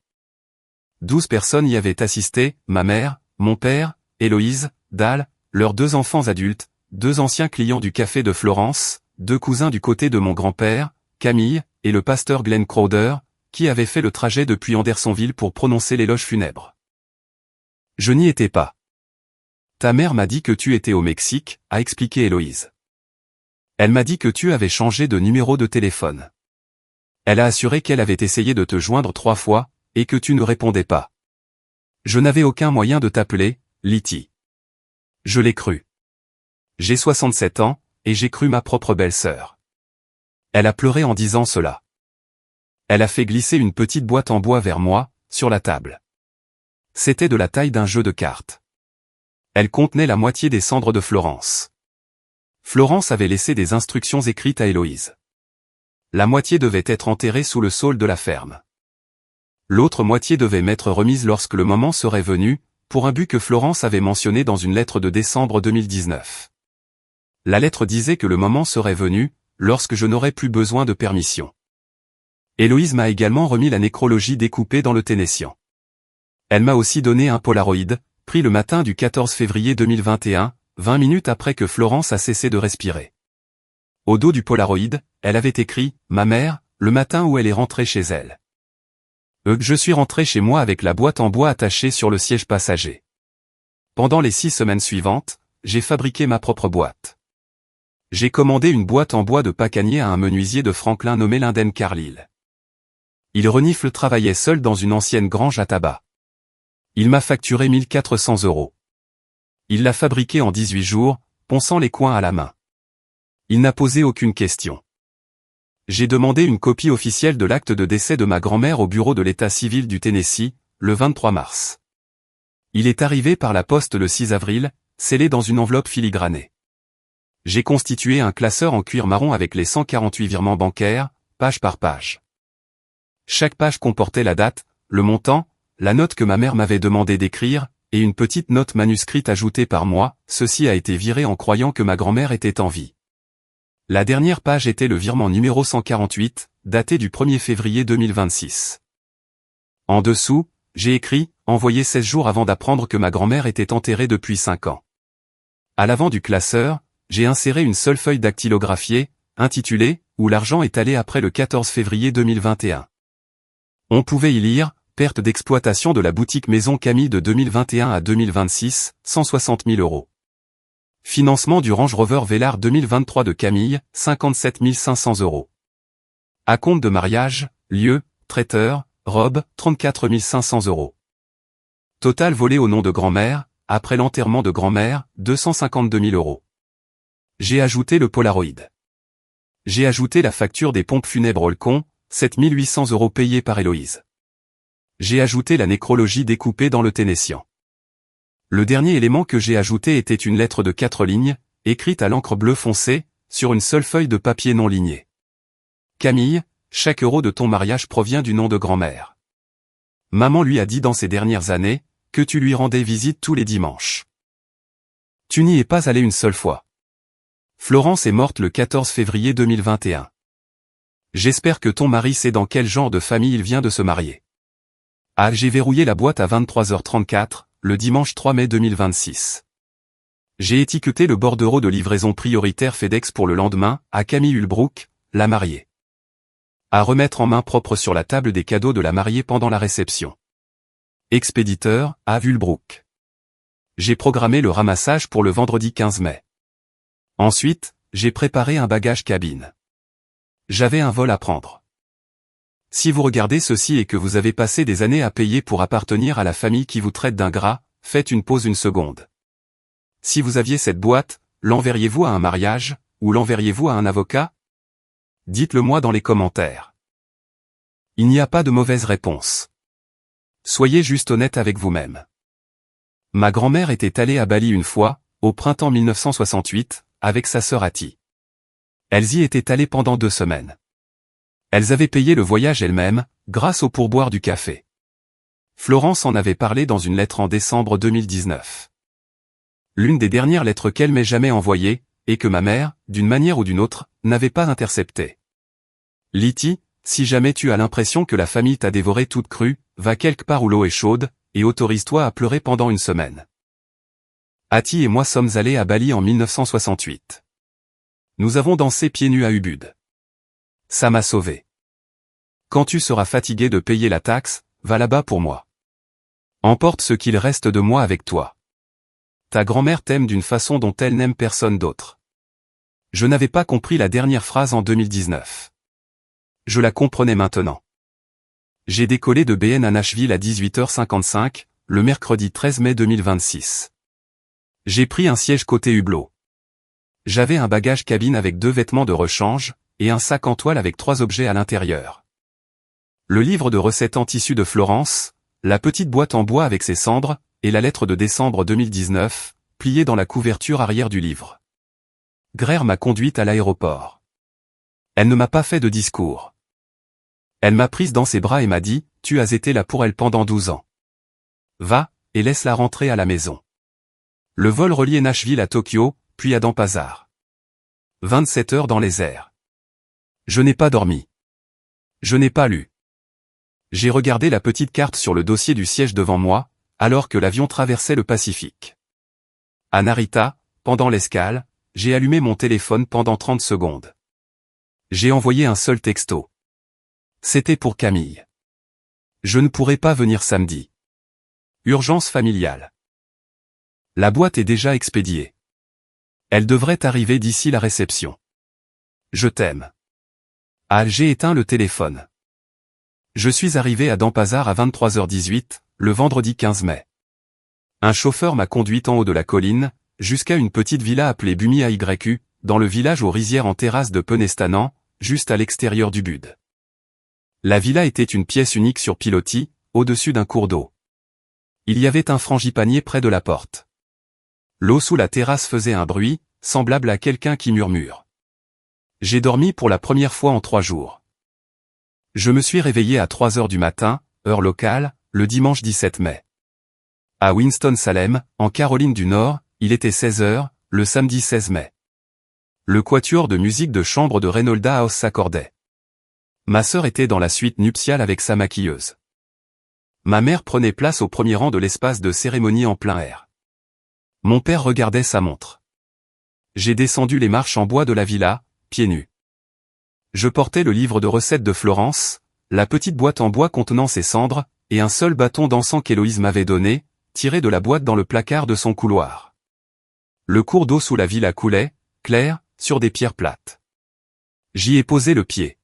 12 personnes y avaient assisté, ma mère, mon père, Héloïse, Dal, leurs 2 enfants adultes, 2 anciens clients du café de Florence, 2 cousins du côté de mon grand-père, Camille, et le pasteur Glenn Crowder, qui avait fait le trajet depuis Andersonville pour prononcer l'éloge funèbre. Je n'y étais pas. Ta mère m'a dit que tu étais au Mexique, a expliqué Héloïse. Elle m'a dit que tu avais changé de numéro de téléphone. Elle a assuré qu'elle avait essayé de te joindre 3 fois, et que tu ne répondais pas. Je n'avais aucun moyen de t'appeler, Litty. Je l'ai cru. J'ai 67 ans, et j'ai cru ma propre belle-sœur. Elle a pleuré en disant cela. Elle a fait glisser une petite boîte en bois vers moi, sur la table. C'était de la taille d'un jeu de cartes. Elle contenait la moitié des cendres de Florence. Florence avait laissé des instructions écrites à Héloïse. La moitié devait être enterrée sous le saule de la ferme. L'autre moitié devait m'être remise lorsque le moment serait venu, pour un but que Florence avait mentionné dans une lettre de décembre 2019. La lettre disait que le moment serait venu, lorsque je n'aurais plus besoin de permission. Héloïse m'a également remis la nécrologie découpée dans le Ténessian. Elle m'a aussi donné un Polaroid, pris le matin du 14 février 2021, 20 minutes après que Florence a cessé de respirer. Au dos du Polaroid, elle avait écrit « Ma mère », le matin où elle est rentrée chez elle. Je suis rentré chez moi avec la boîte en bois attachée sur le siège passager. Pendant les 6 semaines suivantes, j'ai fabriqué ma propre boîte. J'ai commandé une boîte en bois de Pacanier à un menuisier de Franklin nommé Linden Carlyle. Il renifle travaillait seul dans une ancienne grange à tabac. Il m'a facturé 1 400 €. Il l'a fabriqué en 18 jours, ponçant les coins à la main. Il n'a posé aucune question. J'ai demandé une copie officielle de l'acte de décès de ma grand-mère au bureau de l'état civil du Tennessee, le 23 mars. Il est arrivé par la poste le 6 avril, scellé dans une enveloppe filigranée. J'ai constitué un classeur en cuir marron avec les 148 virements bancaires, page par page. Chaque page comportait la date, le montant, la note que ma mère m'avait demandé d'écrire, et une petite note manuscrite ajoutée par moi, ceci a été viré en croyant que ma grand-mère était en vie. La dernière page était le virement numéro 148, daté du 1er février 2026. En dessous, j'ai écrit, envoyé 16 jours avant d'apprendre que ma grand-mère était enterrée depuis 5 ans. À l'avant du classeur, j'ai inséré une seule feuille dactylographiée, intitulée « Où l'argent est allé après le 14 février 2021 ». On pouvait y lire « Perte d'exploitation de la boutique Maison Camille de 2021 à 2026, 160 000 €. Financement du Range Rover Velar 2023 de Camille, 57 500 €. Acompte de mariage, lieu, traiteur, robe, 34 500 €. Total volé au nom de grand-mère, après l'enterrement de grand-mère, 252 000 €. J'ai ajouté le Polaroid. J'ai ajouté la facture des pompes funèbres Olcon, 7 800 € payés par Héloïse. J'ai ajouté la nécrologie découpée dans le Ténécian. Le dernier élément que j'ai ajouté était une lettre de 4 lignes, écrite à l'encre bleu foncé, sur une seule feuille de papier non lignée. Camille, chaque euro de ton mariage provient du nom de grand-mère. Maman lui a dit dans ces dernières années, que tu lui rendais visite tous les dimanches. Tu n'y es pas allé une seule fois. Florence est morte le 14 février 2021. J'espère que ton mari sait dans quel genre de famille il vient de se marier. Ah, j'ai verrouillé la boîte à 23h34, le dimanche 3 mai 2026. J'ai étiqueté le bordereau de livraison prioritaire FedEx pour le lendemain, à Camille Hulbrook, la mariée. À remettre en main propre sur la table des cadeaux de la mariée pendant la réception. Expéditeur, à Hulbrook. J'ai programmé le ramassage pour le vendredi 15 mai. Ensuite, j'ai préparé un bagage cabine. J'avais un vol à prendre. Si vous regardez ceci et que vous avez passé des années à payer pour appartenir à la famille qui vous traite d'ingrat, faites une pause une seconde. Si vous aviez cette boîte, l'enverriez-vous à un mariage, ou l'enverriez-vous à un avocat? Dites-le moi dans les commentaires. Il n'y a pas de mauvaise réponse. Soyez juste honnête avec vous-même. Ma grand-mère était allée à Bali une fois, au printemps 1968, avec sa sœur Hattie. Elles y étaient allées pendant 2 semaines. Elles avaient payé le voyage elles-mêmes, grâce au pourboire du café. Florence en avait parlé dans une lettre en décembre 2019. L'une des dernières lettres qu'elle m'ait jamais envoyées, et que ma mère, d'une manière ou d'une autre, n'avait pas interceptée. Liti, si jamais tu as l'impression que la famille t'a dévoré toute crue, va quelque part où l'eau est chaude, et autorise-toi à pleurer pendant une semaine. Hattie et moi sommes allés à Bali en 1968. Nous avons dansé pieds nus à Ubud. Ça m'a sauvé. Quand tu seras fatigué de payer la taxe, va là-bas pour moi. Emporte ce qu'il reste de moi avec toi. Ta grand-mère t'aime d'une façon dont elle n'aime personne d'autre. Je n'avais pas compris la dernière phrase en 2019. Je la comprenais maintenant. J'ai décollé de BN à Nashville à 18h55, le mercredi 13 mai 2026. J'ai pris un siège côté hublot. J'avais un bagage cabine avec 2 vêtements de rechange, et un sac en toile avec 3 objets à l'intérieur. Le livre de recettes en tissu de Florence, la petite boîte en bois avec ses cendres, et la lettre de décembre 2019, pliée dans la couverture arrière du livre. Grère m'a conduite à l'aéroport. Elle ne m'a pas fait de discours. Elle m'a prise dans ses bras et m'a dit, « Tu as été là pour elle pendant 12 ans. Va, et laisse-la rentrer à la maison. » Le vol reliait Nashville à Tokyo, puis à Denpasar. 27 heures dans les airs. Je n'ai pas dormi. Je n'ai pas lu. J'ai regardé la petite carte sur le dossier du siège devant moi, alors que l'avion traversait le Pacifique. À Narita, pendant l'escale, j'ai allumé mon téléphone pendant 30 secondes. J'ai envoyé un seul texto. C'était pour Camille. Je ne pourrai pas venir samedi. Urgence familiale. La boîte est déjà expédiée. Elle devrait arriver d'ici la réception. Je t'aime. Ah, j'ai éteint le téléphone. Je suis arrivé à Denpasar à 23h18, le vendredi 15 mai. Un chauffeur m'a conduite en haut de la colline, jusqu'à une petite villa appelée Bumi AYU, dans le village aux rizières en terrasse de Penestanan, juste à l'extérieur du Bud. La villa était une pièce unique sur pilotis, au-dessus d'un cours d'eau. Il y avait un frangipanier près de la porte. L'eau sous la terrasse faisait un bruit, semblable à quelqu'un qui murmure. J'ai dormi pour la première fois en 3 jours. Je me suis réveillé à 3 heures du matin, heure locale, le dimanche 17 mai. À Winston-Salem, en Caroline du Nord, il était 16 heures, le samedi 16 mai. Le quatuor de musique de chambre de Reynolda House s'accordait. Ma sœur était dans la suite nuptiale avec sa maquilleuse. Ma mère prenait place au premier rang de l'espace de cérémonie en plein air. Mon père regardait sa montre. J'ai descendu les marches en bois de la villa, pieds nus. Je portais le livre de recettes de Florence, la petite boîte en bois contenant ses cendres, et un seul bâton d'encens qu'Héloïse m'avait donné, tiré de la boîte dans le placard de son couloir. Le cours d'eau sous la villa coulait, clair, sur des pierres plates. J'y ai posé le pied.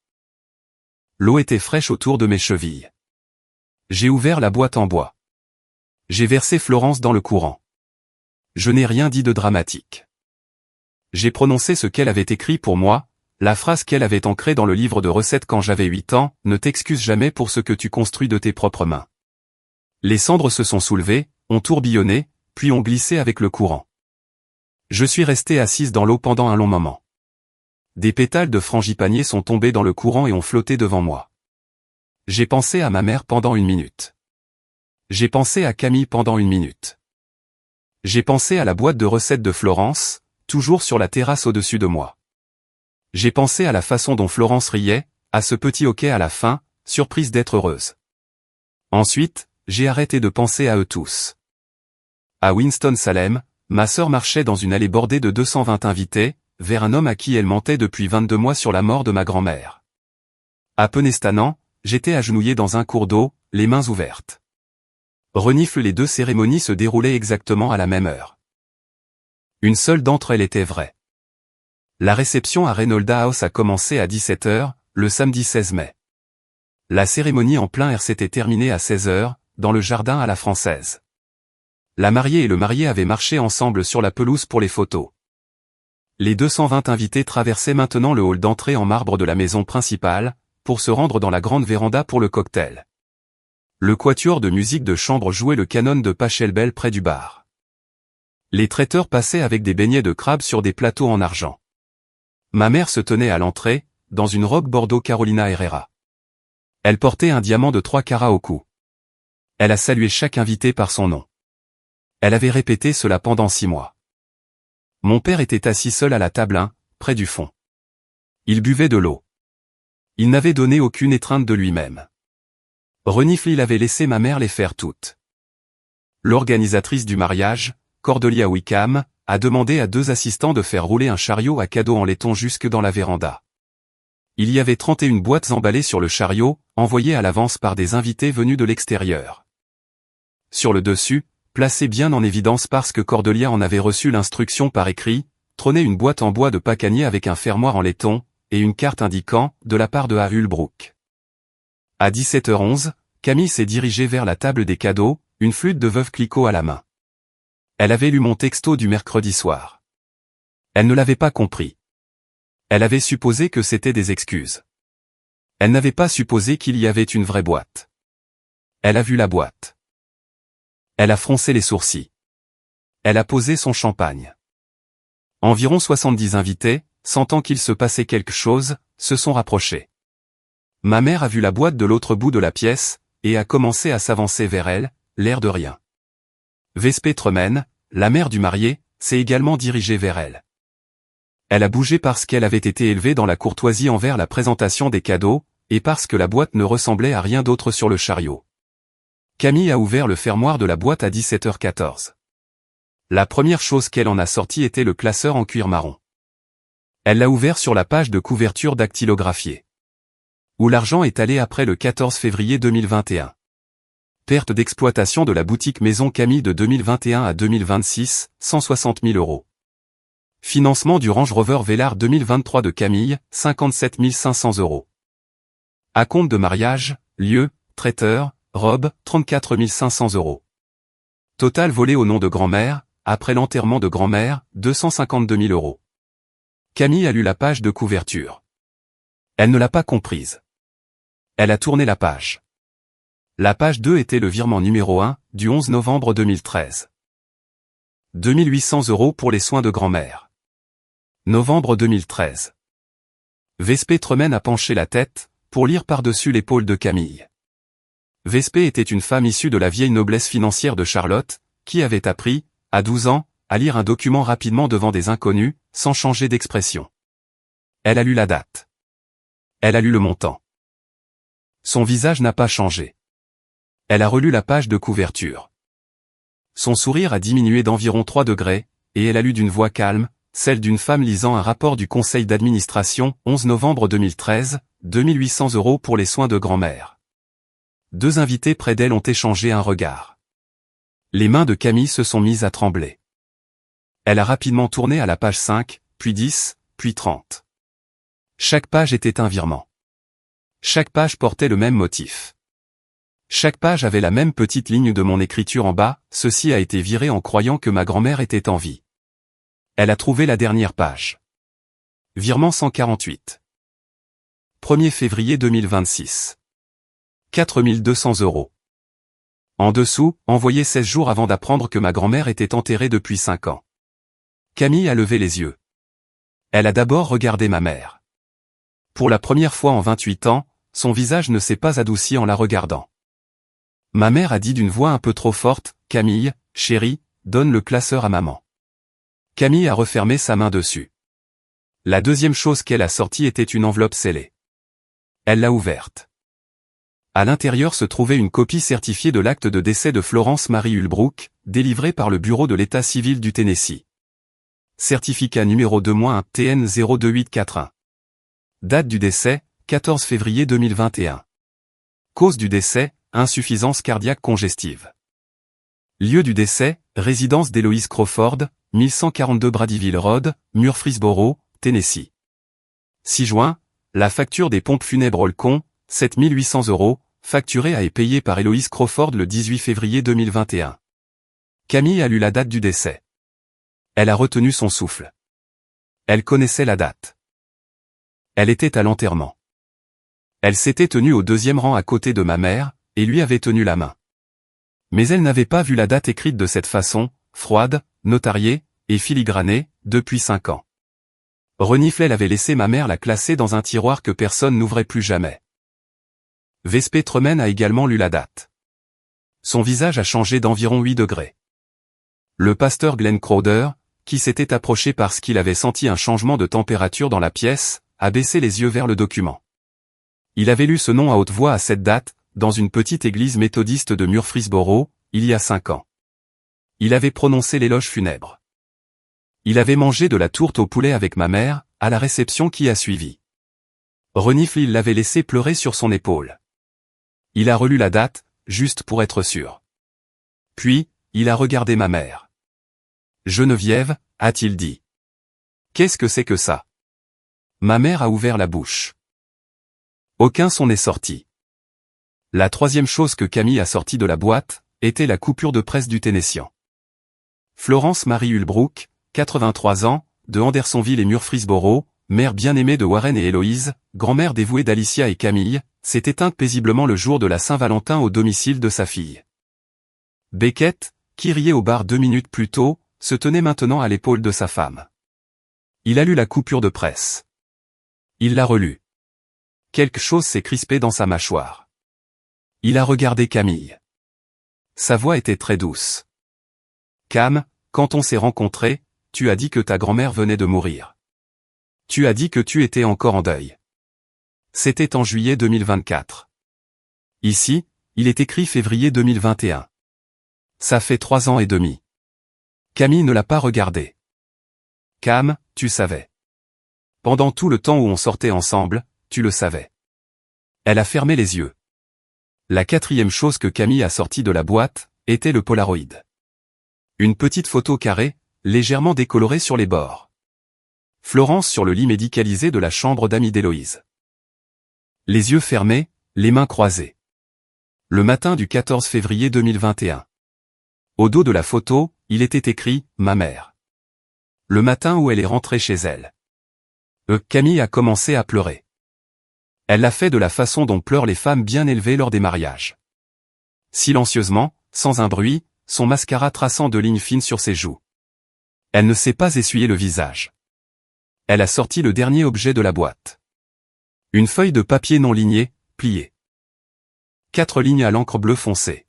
L'eau était fraîche autour de mes chevilles. J'ai ouvert la boîte en bois. J'ai versé Florence dans le courant. Je n'ai rien dit de dramatique. J'ai prononcé ce qu'elle avait écrit pour moi, la phrase qu'elle avait ancrée dans le livre de recettes quand j'avais 8 ans, ne t'excuse jamais pour ce que tu construis de tes propres mains. Les cendres se sont soulevées, ont tourbillonné, puis ont glissé avec le courant. Je suis restée assise dans l'eau pendant un long moment. Des pétales de frangipanier sont tombés dans le courant et ont flotté devant moi. J'ai pensé à ma mère pendant 1 minute. J'ai pensé à Camille pendant 1 minute. J'ai pensé à la boîte de recettes de Florence, toujours sur la terrasse au-dessus de moi. J'ai pensé à la façon dont Florence riait, à ce petit hoquet à la fin, surprise d'être heureuse. Ensuite, j'ai arrêté de penser à eux tous. À Winston-Salem, ma sœur marchait dans une allée bordée de 220 invités, vers un homme à qui elle mentait depuis 22 mois sur la mort de ma grand-mère. À Penestanan, j'étais agenouillé dans un cours d'eau, les mains ouvertes. Renifle, les 2 cérémonies se déroulaient exactement à la même heure. Une seule d'entre elles était vraie. La réception à Reynolda House a commencé à 17 h, le samedi 16 mai. La cérémonie en plein air s'était terminée à 16 h, dans le jardin à la française. La mariée et le marié avaient marché ensemble sur la pelouse pour les photos. Les 220 invités traversaient maintenant le hall d'entrée en marbre de la maison principale, pour se rendre dans la grande véranda pour le cocktail. Le quatuor de musique de chambre jouait le canon de Pachelbel près du bar. Les traiteurs passaient avec des beignets de crabe sur des plateaux en argent. Ma mère se tenait à l'entrée, dans une robe Bordeaux Carolina Herrera. Elle portait un diamant de 3 carats au cou. Elle a salué chaque invité par son nom. Elle avait répété cela pendant 6 mois. Mon père était assis seul à la table 1, près du fond. Il buvait de l'eau. Il n'avait donné aucune étreinte de lui-même. Renifle, il avait laissé ma mère les faire toutes. L'organisatrice du mariage, Cordelia Wickham, a demandé à 2 assistants de faire rouler un chariot à cadeaux en laiton jusque dans la véranda. Il y avait 31 boîtes emballées sur le chariot, envoyées à l'avance par des invités venus de l'extérieur. Sur le dessus, placé bien en évidence parce que Cordelia en avait reçu l'instruction par écrit, trônait une boîte en bois de pacanier avec un fermoir en laiton, et une carte indiquant, de la part de A. Hulbrook. À 17h11, Camille s'est dirigée vers la table des cadeaux, une flûte de Veuve Clicquot à la main. Elle avait lu mon texto du mercredi soir. Elle ne l'avait pas compris. Elle avait supposé que c'était des excuses. Elle n'avait pas supposé qu'il y avait une vraie boîte. Elle a vu la boîte. Elle a froncé les sourcils. Elle a posé son champagne. Environ 70 invités, sentant qu'il se passait quelque chose, se sont rapprochés. Ma mère a vu la boîte de l'autre bout de la pièce, et a commencé à s'avancer vers elle, l'air de rien. Vespé Tremen, la mère du marié, s'est également dirigée vers elle. Elle a bougé parce qu'elle avait été élevée dans la courtoisie envers la présentation des cadeaux, et parce que la boîte ne ressemblait à rien d'autre sur le chariot. Camille a ouvert le fermoir de la boîte à 17h14. La première chose qu'elle en a sortie était le classeur en cuir marron. Elle l'a ouvert sur la page de couverture dactylographiée. Où l'argent est allé après le 14 février 2021. Perte d'exploitation de la boutique Maison Camille de 2021 à 2026, 160 000 €. Financement du Range Rover Velar 2023 de Camille, 57 500 €. Acompte de mariage, lieu, traiteur, robe, 34 500 €. Total volé au nom de grand-mère, après l'enterrement de grand-mère, 252 000 €. Camille a lu la page de couverture. Elle ne l'a pas comprise. Elle a tourné la page. La page 2 était le virement numéro 1, du 11 novembre 2013. 2800 € pour les soins de grand-mère. Novembre 2013. Vespé Tremen a penché la tête, pour lire par-dessus l'épaule de Camille. Vespé était une femme issue de la vieille noblesse financière de Charlotte, qui avait appris, à 12 ans, à lire un document rapidement devant des inconnus, sans changer d'expression. Elle a lu la date. Elle a lu le montant. Son visage n'a pas changé. Elle a relu la page de couverture. Son sourire a diminué d'environ 3 degrés, et elle a lu d'une voix calme, celle d'une femme lisant un rapport du conseil d'administration, 11 novembre 2013, 2800 € pour les soins de grand-mère. 2 invités près d'elle ont échangé un regard. Les mains de Camille se sont mises à trembler. Elle a rapidement tourné à la page 5, puis 10, puis 30. Chaque page était un virement. Chaque page portait le même motif. Chaque page avait la même petite ligne de mon écriture en bas, ceci a été viré en croyant que ma grand-mère était en vie. Elle a trouvé la dernière page. Virement 148. 1er février 2026. 4200 €. En dessous, envoyé 16 jours avant d'apprendre que ma grand-mère était enterrée depuis 5 ans. Camille a levé les yeux. Elle a d'abord regardé ma mère. Pour la première fois en 28 ans, son visage ne s'est pas adouci en la regardant. Ma mère a dit d'une voix un peu trop forte, « Camille, chérie, donne le classeur à maman. » Camille a refermé sa main dessus. La deuxième chose qu'elle a sortie était une enveloppe scellée. Elle l'a ouverte. À l'intérieur se trouvait une copie certifiée de l'acte de décès de Florence Marie Ulbrook, délivré par le Bureau de l'État civil du Tennessee. Certificat numéro 2-1 TN 02841. Date du décès, 14 février 2021. Cause du décès, insuffisance cardiaque congestive. Lieu du décès, résidence d'Héloïse Crawford, 1142 Bradyville Road, Murfreesboro, Tennessee. 6 juin, la facture des pompes funèbres Holcomb, 7 800 €, facturée et payée par Héloïse Crawford le 18 février 2021. Camille a lu la date du décès. Elle a retenu son souffle. Elle connaissait la date. Elle était à l'enterrement. Elle s'était tenue au deuxième rang à côté de ma mère, et lui avait tenu la main. Mais elle n'avait pas vu la date écrite de cette façon, froide, notariée, et filigranée, depuis 5 ans. Reniflel avait laissé ma mère la classer dans un tiroir que personne n'ouvrait plus jamais. Vespé Tremen a également lu la date. Son visage a changé d'environ 8 degrés. Le pasteur Glenn Crowder, qui s'était approché parce qu'il avait senti un changement de température dans la pièce, a baissé les yeux vers le document. Il avait lu ce nom à haute voix à cette date, dans une petite église méthodiste de Murfreesboro, il y a 5 ans. Il avait prononcé l'éloge funèbre. Il avait mangé de la tourte au poulet avec ma mère, à la réception qui a suivi. Renifle l'avait laissé pleurer sur son épaule. Il a relu la date, juste pour être sûr. Puis, il a regardé ma mère. « Geneviève » a-t-il dit. « Qu'est-ce que c'est que ça ?» Ma mère a ouvert la bouche. Aucun son n'est sorti. La troisième chose que Camille a sortie de la boîte, était la coupure de presse du Tennessean. Florence Marie Ulbrook, 83 ans, de Andersonville et Murfreesboro, mère bien-aimée de Warren et Héloïse, grand-mère dévouée d'Alicia et Camille, s'est éteinte paisiblement le jour de la Saint-Valentin au domicile de sa fille. Beckett, qui riait au bar 2 minutes plus tôt, se tenait maintenant à l'épaule de sa femme. Il a lu la coupure de presse. Il l'a relue. Quelque chose s'est crispé dans sa mâchoire. Il a regardé Camille. Sa voix était très douce. « Cam, quand on s'est rencontrés, tu as dit que ta grand-mère venait de mourir. Tu as dit que tu étais encore en deuil. » C'était en juillet 2024. Ici, il est écrit février 2021. Ça fait 3 ans et demi. Camille ne l'a pas regardé. « Cam, tu savais. Pendant tout le temps où on sortait ensemble, tu le savais. » Elle a fermé les yeux. La quatrième chose que Camille a sortie de la boîte, était le Polaroid. Une petite photo carrée, légèrement décolorée sur les bords. Florence sur le lit médicalisé de la chambre d'amis d'Héloïse. Les yeux fermés, les mains croisées. Le matin du 14 février 2021. Au dos de la photo, il était écrit « Ma mère ». Le matin où elle est rentrée chez elle. Camille a commencé à pleurer. Elle l'a fait de la façon dont pleurent les femmes bien élevées lors des mariages. Silencieusement, sans un bruit, son mascara traçant 2 lignes fines sur ses joues. Elle ne s'est pas essuyé le visage. Elle a sorti le dernier objet de la boîte. Une feuille de papier non lignée, pliée. 4 lignes à l'encre bleue foncée.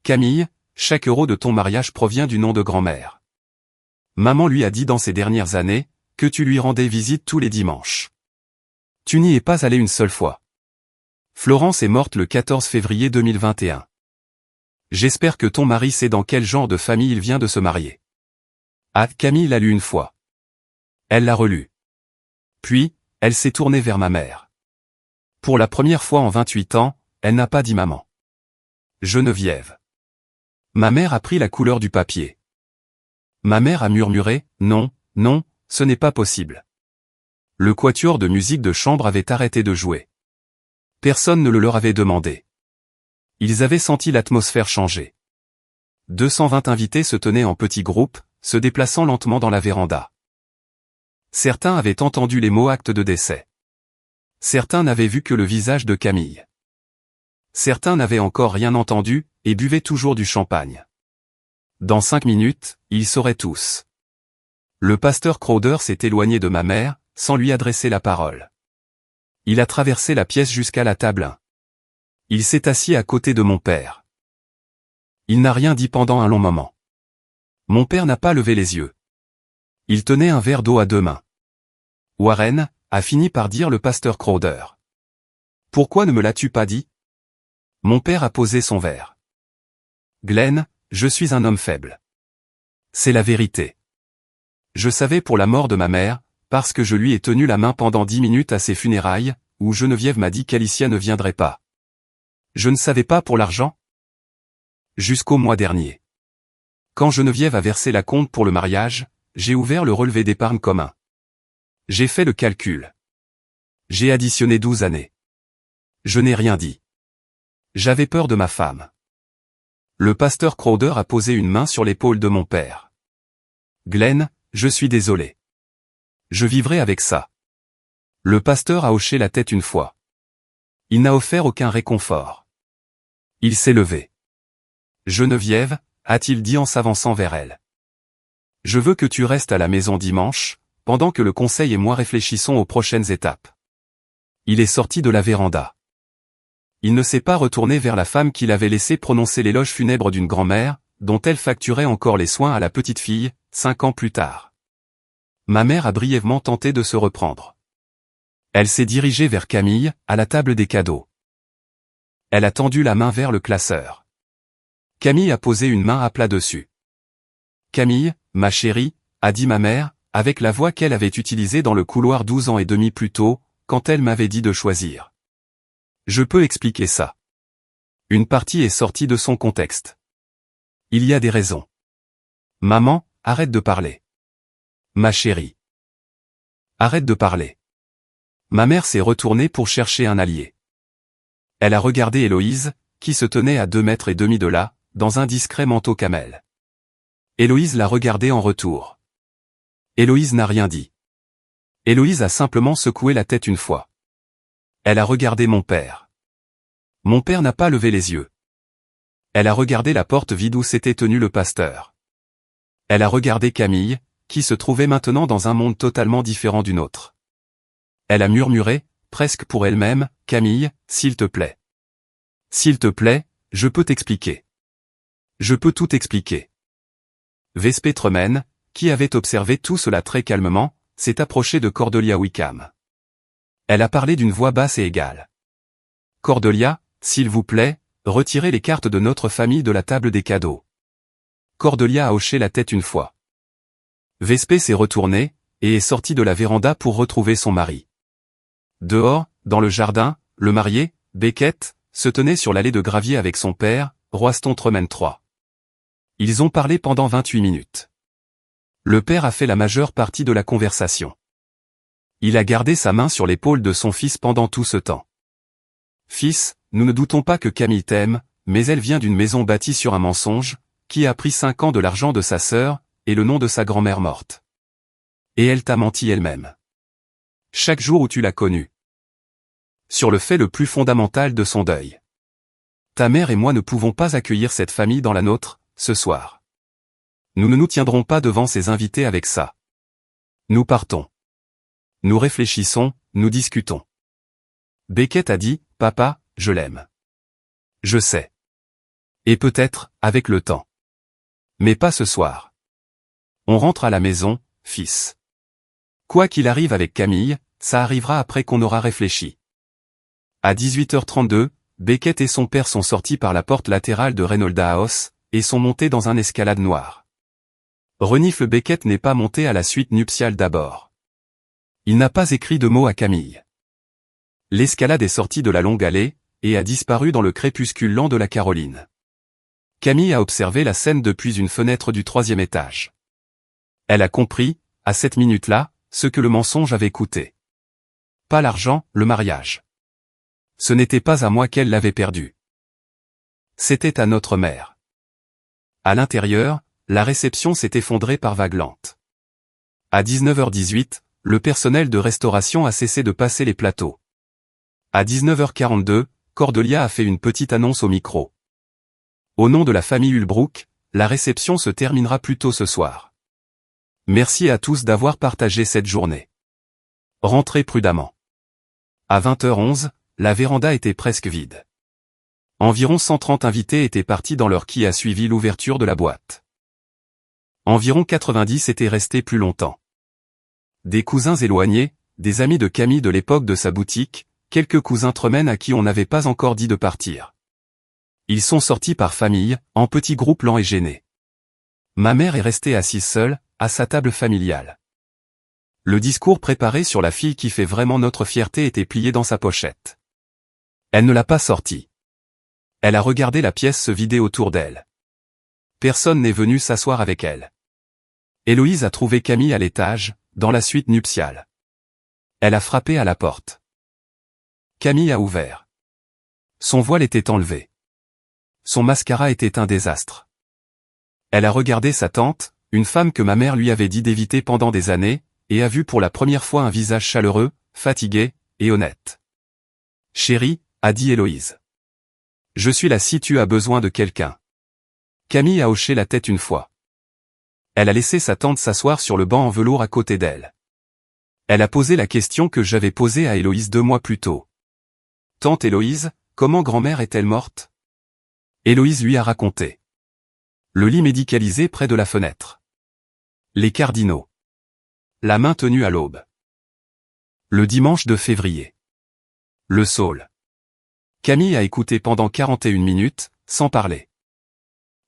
Camille, chaque euro de ton mariage provient du nom de grand-mère. Maman lui a dit dans ces dernières années, que tu lui rendais visite tous les dimanches. Tu n'y es pas allé une seule fois. Florence est morte le 14 février 2021. J'espère que ton mari sait dans quel genre de famille il vient de se marier. Camille l'a lu une fois. Elle l'a relu. Puis, elle s'est tournée vers ma mère. Pour la première fois en 28 ans, elle n'a pas dit maman. Geneviève. Ma mère a pris la couleur du papier. Ma mère a murmuré, non, non, ce n'est pas possible. Le quatuor de musique de chambre avait arrêté de jouer. Personne ne le leur avait demandé. Ils avaient senti l'atmosphère changer. 220 invités se tenaient en petits groupes, se déplaçant lentement dans la véranda. Certains avaient entendu les mots acte de décès. Certains n'avaient vu que le visage de Camille. Certains n'avaient encore rien entendu, et buvaient toujours du champagne. Dans 5 minutes, ils sauraient tous. Le pasteur Crowder s'est éloigné de ma mère, sans lui adresser la parole. Il a traversé la pièce jusqu'à la table 1. Il s'est assis à côté de mon père. Il n'a rien dit pendant un long moment. Mon père n'a pas levé les yeux. Il tenait un verre d'eau à 2 mains. Warren, a fini par dire le pasteur Crowder. Pourquoi ne me l'as-tu pas dit? Mon père a posé son verre. Glenn, je suis un homme faible. C'est la vérité. Je savais pour la mort de ma mère, parce que je lui ai tenu la main pendant 10 minutes à ses funérailles, où Geneviève m'a dit qu'Alicia ne viendrait pas. Je ne savais pas pour l'argent? Jusqu'au mois dernier. Quand Geneviève a versé la compte pour le mariage, j'ai ouvert le relevé d'épargne commun. J'ai fait le calcul. J'ai additionné 12 années. Je n'ai rien dit. J'avais peur de ma femme. Le pasteur Crowder a posé une main sur l'épaule de mon père. Glenn, je suis désolé. Je vivrai avec ça. Le pasteur a hoché la tête une fois. Il n'a offert aucun réconfort. Il s'est levé. Geneviève, a-t-il dit en s'avançant vers elle. Je veux que tu restes à la maison dimanche, pendant que le conseil et moi réfléchissons aux prochaines étapes. Il est sorti de la véranda. Il ne s'est pas retourné vers la femme qu'il avait laissé prononcer l'éloge funèbre d'une grand-mère, dont elle facturait encore les soins à la petite fille, 5 ans plus tard. Ma mère a brièvement tenté de se reprendre. Elle s'est dirigée vers Camille, à la table des cadeaux. Elle a tendu la main vers le classeur. Camille a posé une main à plat dessus. Camille, ma chérie, a dit ma mère, avec la voix qu'elle avait utilisée dans le couloir 12 ans et demi plus tôt, quand elle m'avait dit de choisir. Je peux expliquer ça. Une partie est sortie de son contexte. Il y a des raisons. Maman, arrête de parler. Ma chérie. Arrête de parler. Ma mère s'est retournée pour chercher un allié. Elle a regardé Héloïse, qui se tenait à 2 mètres et demi de là, dans un discret manteau camel. Héloïse l'a regardée en retour. Héloïse n'a rien dit. Héloïse a simplement secoué la tête une fois. Elle a regardé mon père. Mon père n'a pas levé les yeux. Elle a regardé la porte vide où s'était tenu le pasteur. Elle a regardé Camille, qui se trouvait maintenant dans un monde totalement différent du nôtre. Elle a murmuré, presque pour elle-même, « Camille, s'il te plaît. S'il te plaît, je peux t'expliquer. Je peux tout expliquer. » Vespé Tremaine, qui avait observé tout cela très calmement, s'est approchée de Cordelia Wickham. Elle a parlé d'une voix basse et égale. « Cordelia, s'il vous plaît, retirez les cartes de notre famille de la table des cadeaux. » Cordelia a hoché la tête une fois. Vespé s'est retournée, et est sortie de la véranda pour retrouver son mari. Dehors, dans le jardin, le marié, Beckett, se tenait sur l'allée de gravier avec son père, Royston Tremaine III. Ils ont parlé pendant 28 minutes. Le père a fait la majeure partie de la conversation. Il a gardé sa main sur l'épaule de son fils pendant tout ce temps. « Fils, nous ne doutons pas que Camille t'aime, mais elle vient d'une maison bâtie sur un mensonge, qui a pris 5 ans de l'argent de sa sœur, et le nom de sa grand-mère morte. Et elle t'a menti elle-même. Chaque jour où tu l'as connue. Sur le fait le plus fondamental de son deuil. Ta mère et moi ne pouvons pas accueillir cette famille dans la nôtre, ce soir. Nous ne nous tiendrons pas devant ces invités avec ça. Nous partons. Nous réfléchissons, nous discutons. Beckett a dit, « Papa, je l'aime. Je sais. Et peut-être, avec le temps. Mais pas ce soir. On rentre à la maison, fils. Quoi qu'il arrive avec Camille, ça arrivera après qu'on aura réfléchi. » À 18h32, Beckett et son père sont sortis par la porte latérale de Reynolda House, et sont montés dans un escalade noir. Renifle Beckett n'est pas monté à la suite nuptiale d'abord. Il n'a pas écrit de mots à Camille. L'escalade est sortie de la longue allée, et a disparu dans le crépuscule lent de la Caroline. Camille a observé la scène depuis une fenêtre du 3e étage. Elle a compris, à cette minute-là, ce que le mensonge avait coûté. Pas l'argent, le mariage. Ce n'était pas à moi qu'elle l'avait perdu. C'était à notre mère. À l'intérieur, la réception s'est effondrée par vagues lentes. À 19h18, le personnel de restauration a cessé de passer les plateaux. À 19h42, Cordelia a fait une petite annonce au micro. Au nom de la famille Ulbrook, la réception se terminera plus tôt ce soir. Merci à tous d'avoir partagé cette journée. Rentrez prudemment. À 20h11, la véranda était presque vide. Environ 130 invités étaient partis dans leur qui a suivi l'ouverture de la boîte. Environ 90 étaient restés plus longtemps. Des cousins éloignés, des amis de Camille de l'époque de sa boutique, quelques cousins Tremen à qui on n'avait pas encore dit de partir. Ils sont sortis par famille, en petits groupes lents et gênés. Ma mère est restée assise seule, à sa table familiale. Le discours préparé sur la fille qui fait vraiment notre fierté était plié dans sa pochette. Elle ne l'a pas sorti. Elle a regardé la pièce se vider autour d'elle. Personne n'est venu s'asseoir avec elle. Héloïse a trouvé Camille à l'étage, dans la suite nuptiale. Elle a frappé à la porte. Camille a ouvert. Son voile était enlevé. Son mascara était un désastre. Elle a regardé sa tante, une femme que ma mère lui avait dit d'éviter pendant des années, et a vu pour la première fois un visage chaleureux, fatigué, et honnête. « Chérie », a dit Héloïse. « Je suis là si tu as besoin de quelqu'un. » Camille a hoché la tête une fois. Elle a laissé sa tante s'asseoir sur le banc en velours à côté d'elle. Elle a posé la question que j'avais posée à Héloïse 2 mois plus tôt. « Tante Héloïse, comment grand-mère est-elle morte ?» Héloïse lui a raconté. Le lit médicalisé près de la fenêtre. Les cardinaux. La main tenue à l'aube. Le dimanche de février. Le saule. Camille a écouté pendant 41 minutes, sans parler.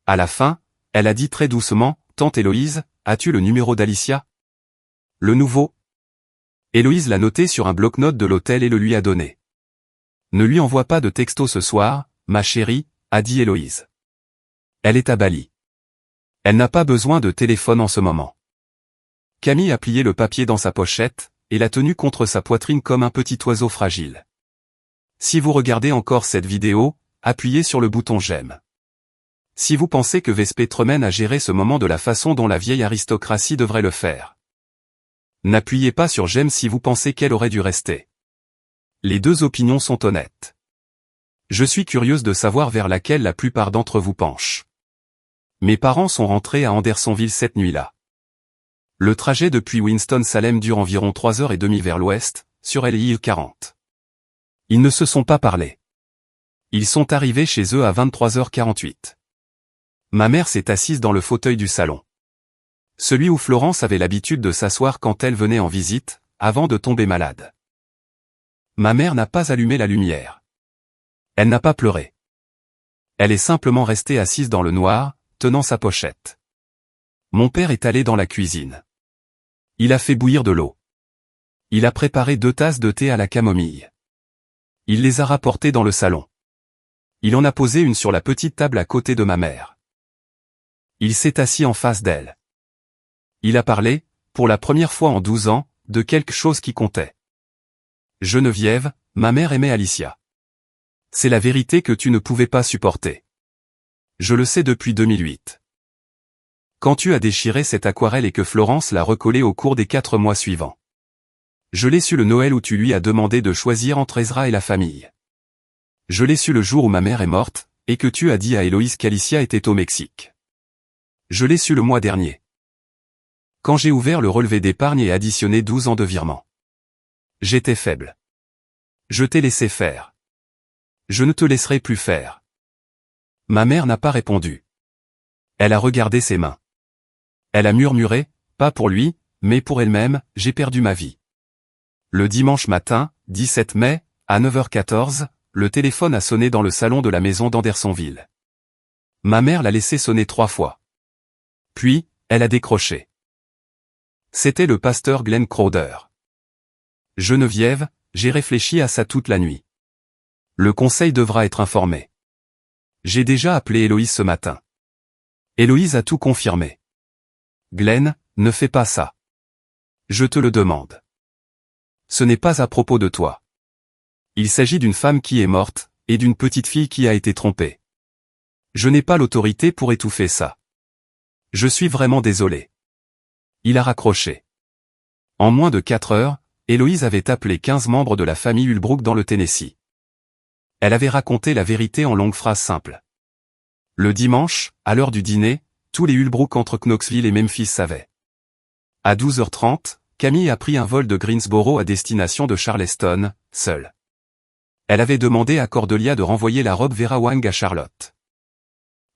À la fin, elle a dit très doucement, « Tante Héloïse, as-tu le numéro d'Alicia ?» Le nouveau. Héloïse l'a noté sur un bloc-notes de l'hôtel et le lui a donné. « Ne lui envoie pas de texto ce soir, ma chérie, » a dit Héloïse. Elle est à Bali. Elle n'a pas besoin de téléphone en ce moment. Camille a plié le papier dans sa pochette, et l'a tenu contre sa poitrine comme un petit oiseau fragile. Si vous regardez encore cette vidéo, appuyez sur le bouton j'aime. Si vous pensez que Vespé Tremen a géré ce moment de la façon dont la vieille aristocratie devrait le faire. N'appuyez pas sur j'aime si vous pensez qu'elle aurait dû rester. Les deux opinions sont honnêtes. Je suis curieuse de savoir vers laquelle la plupart d'entre vous penchent. Mes parents sont rentrés à Andersonville cette nuit-là. Le trajet depuis Winston-Salem dure environ 3h30 vers l'ouest, sur LI 40. Ils ne se sont pas parlé. Ils sont arrivés chez eux à 23h48. Ma mère s'est assise dans le fauteuil du salon. Celui où Florence avait l'habitude de s'asseoir quand elle venait en visite, avant de tomber malade. Ma mère n'a pas allumé la lumière. Elle n'a pas pleuré. Elle est simplement restée assise dans le noir, tenant sa pochette. Mon père est allé dans la cuisine. Il a fait bouillir de l'eau. Il a préparé 2 tasses de thé à la camomille. Il les a rapportées dans le salon. Il en a posé une sur la petite table à côté de ma mère. Il s'est assis en face d'elle. Il a parlé, pour la première fois en 12 ans, de quelque chose qui comptait. Geneviève, ma mère aimait Alicia. C'est la vérité que tu ne pouvais pas supporter. Je le sais depuis 2008. Quand tu as déchiré cette aquarelle et que Florence l'a recollée au cours des 4 mois suivants. Je l'ai su le Noël où tu lui as demandé de choisir entre Ezra et la famille. Je l'ai su le jour où ma mère est morte, et que tu as dit à Héloïse qu'Alicia était au Mexique. Je l'ai su le mois dernier. Quand j'ai ouvert le relevé d'épargne et additionné 12 ans de virement. J'étais faible. Je t'ai laissé faire. Je ne te laisserai plus faire. Ma mère n'a pas répondu. Elle a regardé ses mains. Elle a murmuré, pas pour lui, mais pour elle-même, j'ai perdu ma vie. Le dimanche matin, 17 mai, à 9h14, le téléphone a sonné dans le salon de la maison d'Andersonville. Ma mère l'a laissé sonner 3 fois. Puis, elle a décroché. C'était le pasteur Glenn Crowder. Geneviève, j'ai réfléchi à ça toute la nuit. Le conseil devra être informé. J'ai déjà appelé Héloïse ce matin. Héloïse a tout confirmé. Glenn, ne fais pas ça. Je te le demande. Ce n'est pas à propos de toi. Il s'agit d'une femme qui est morte, et d'une petite fille qui a été trompée. Je n'ai pas l'autorité pour étouffer ça. Je suis vraiment désolé. Il a raccroché. En moins de 4 heures, Héloïse avait appelé 15 membres de la famille Ulbrook dans le Tennessee. Elle avait raconté la vérité en longues phrases simples. Le dimanche, à l'heure du dîner, tous les Ulbrook entre Knoxville et Memphis savaient. À 12h30, Camille a pris un vol de Greensboro à destination de Charleston, seule. Elle avait demandé à Cordelia de renvoyer la robe Vera Wang à Charlotte.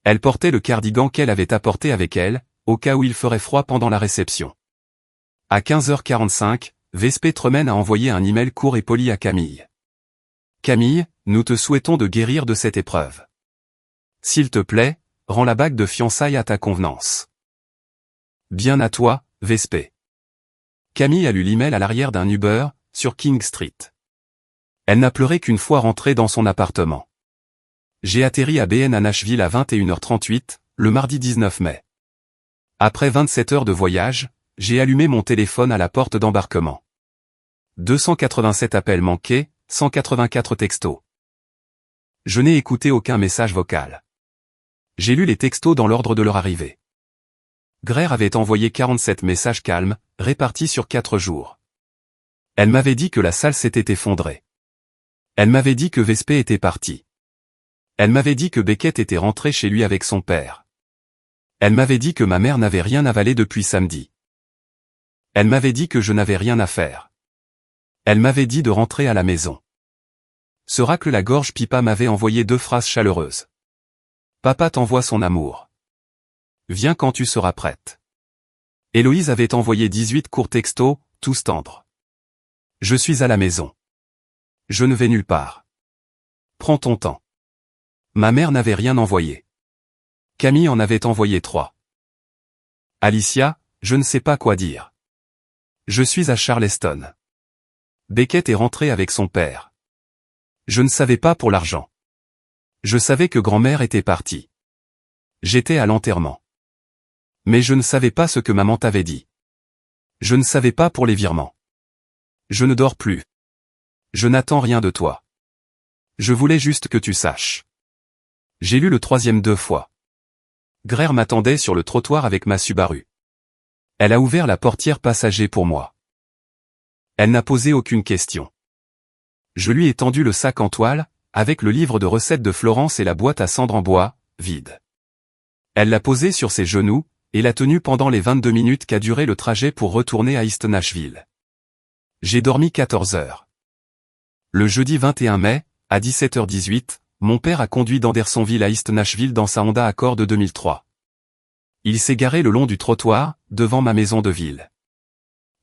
Elle portait le cardigan qu'elle avait apporté avec elle, au cas où il ferait froid pendant la réception. À 15h45, Vespé Tremen a envoyé un email court et poli à Camille. Camille, nous te souhaitons de guérir de cette épreuve. S'il te plaît, rends la bague de fiançailles à ta convenance. Bien à toi, Vespé. Camille a lu l'email à l'arrière d'un Uber, sur King Street. Elle n'a pleuré qu'une fois rentrée dans son appartement. J'ai atterri à BN à Nashville à 21h38, le mardi 19 mai. Après 27 heures de voyage, j'ai allumé mon téléphone à la porte d'embarquement. 287 appels manqués, 184 textos. Je n'ai écouté aucun message vocal. J'ai lu les textos dans l'ordre de leur arrivée. Greer avait envoyé 47 messages calmes, répartis sur 4 jours. Elle m'avait dit que la salle s'était effondrée. Elle m'avait dit que Vespé était parti. Elle m'avait dit que Beckett était rentré chez lui avec son père. Elle m'avait dit que ma mère n'avait rien avalé depuis samedi. Elle m'avait dit que je n'avais rien à faire. Elle m'avait dit de rentrer à la maison. Se racle la gorge, Pipa m'avait envoyé 2 phrases chaleureuses. Papa t'envoie son amour. Viens quand tu seras prête. Héloïse avait envoyé 18 courts textos, tous tendres. Je suis à la maison. Je ne vais nulle part. Prends ton temps. Ma mère n'avait rien envoyé. Camille en avait envoyé 3. Alicia, je ne sais pas quoi dire. Je suis à Charleston. Beckett est rentré avec son père. Je ne savais pas pour l'argent. Je savais que grand-mère était partie. J'étais à l'enterrement. Mais je ne savais pas ce que maman t'avait dit. Je ne savais pas pour les virements. Je ne dors plus. Je n'attends rien de toi. Je voulais juste que tu saches. J'ai lu le 3e 2 fois. Greer m'attendait sur le trottoir avec ma Subaru. Elle a ouvert la portière passager pour moi. Elle n'a posé aucune question. Je lui ai tendu le sac en toile, avec le livre de recettes de Florence et la boîte à cendres en bois, vide. Elle l'a posé sur ses genoux, et l'a tenu pendant les 22 minutes qu'a duré le trajet pour retourner à East Nashville. J'ai dormi 14 heures. Le jeudi 21 mai, à 17h18, mon père a conduit d'Andersonville à East Nashville dans sa Honda Accord de 2003. Il s'est garé le long du trottoir, devant ma maison de ville.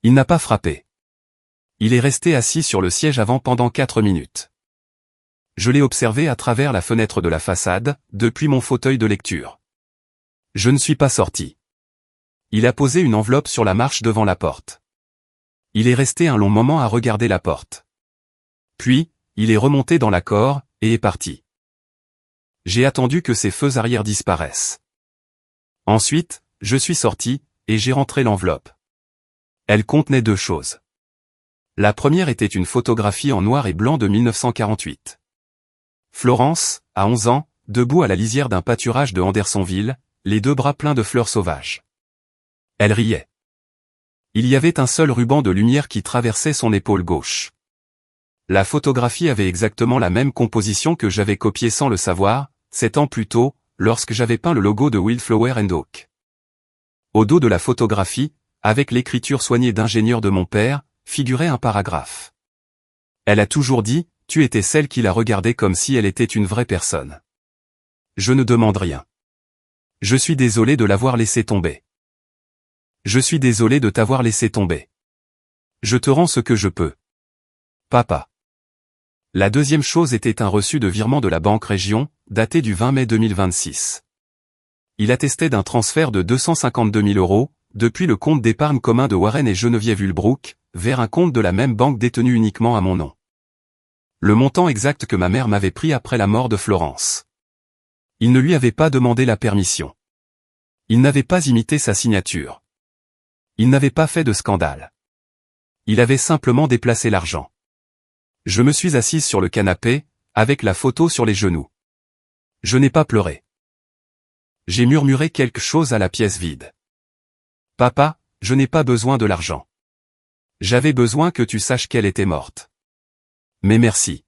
Il n'a pas frappé. Il est resté assis sur le siège avant pendant 4 minutes. Je l'ai observé à travers la fenêtre de la façade, depuis mon fauteuil de lecture. Je ne suis pas sorti. Il a posé une enveloppe sur la marche devant la porte. Il est resté un long moment à regarder la porte. Puis, il est remonté dans l'accord, et est parti. J'ai attendu que ses feux arrière disparaissent. Ensuite, je suis sorti, et j'ai rentré l'enveloppe. Elle contenait 2 choses. La première était une photographie en noir et blanc de 1948. Florence, à 11 ans, debout à la lisière d'un pâturage de Andersonville, les 2 bras pleins de fleurs sauvages. Elle riait. Il y avait un seul ruban de lumière qui traversait son épaule gauche. La photographie avait exactement la même composition que j'avais copiée sans le savoir, 7 ans plus tôt, lorsque j'avais peint le logo de Wildflower & Oak. Au dos de la photographie, avec l'écriture soignée d'ingénieur de mon père, figurait un paragraphe. Elle a toujours dit, tu étais celle qui la regardait comme si elle était une vraie personne. Je ne demande rien. Je suis désolé de l'avoir laissé tomber. Je suis désolé de t'avoir laissé tomber. Je te rends ce que je peux. Papa. La deuxième chose était un reçu de virement de la Banque Région, daté du 20 mai 2026. Il attestait d'un transfert de 252 000 €, depuis le compte d'épargne commun de Warren et Geneviève Ulbrook, vers un compte de la même banque détenu uniquement à mon nom. Le montant exact que ma mère m'avait pris après la mort de Florence. Il ne lui avait pas demandé la permission. Il n'avait pas imité sa signature. Il n'avait pas fait de scandale. Il avait simplement déplacé l'argent. Je me suis assise sur le canapé, avec la photo sur les genoux. Je n'ai pas pleuré. J'ai murmuré quelque chose à la pièce vide. Papa, je n'ai pas besoin de l'argent. J'avais besoin que tu saches qu'elle était morte. Mais merci.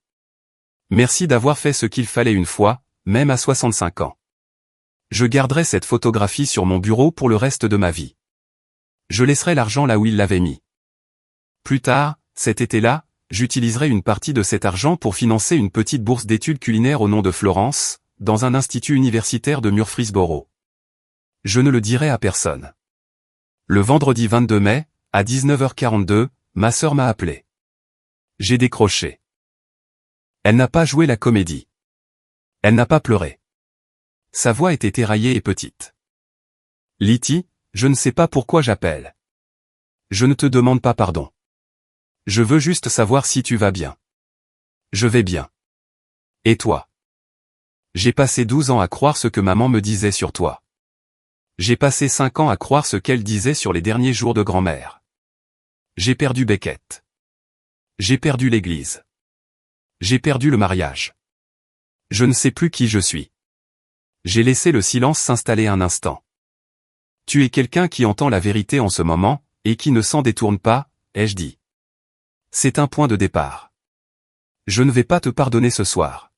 Merci d'avoir fait ce qu'il fallait une fois, même à 65 ans. Je garderai cette photographie sur mon bureau pour le reste de ma vie. Je laisserai l'argent là où il l'avait mis. Plus tard, cet été-là, j'utiliserai une partie de cet argent pour financer une petite bourse d'études culinaires au nom de Florence, dans un institut universitaire de Murfreesboro. Je ne le dirai à personne. Le vendredi 22 mai, à 19h42, ma sœur m'a appelé. J'ai décroché. Elle n'a pas joué la comédie. Elle n'a pas pleuré. Sa voix était éraillée et petite. Liti, je ne sais pas pourquoi j'appelle. Je ne te demande pas pardon. Je veux juste savoir si tu vas bien. Je vais bien. Et toi? J'ai passé 12 ans à croire ce que maman me disait sur toi. J'ai passé 5 ans à croire ce qu'elle disait sur les derniers jours de grand-mère. J'ai perdu Beckett. J'ai perdu l'église. J'ai perdu le mariage. Je ne sais plus qui je suis. J'ai laissé le silence s'installer un instant. Tu es quelqu'un qui entend la vérité en ce moment, et qui ne s'en détourne pas, ai-je dit. C'est un point de départ. Je ne vais pas te pardonner ce soir.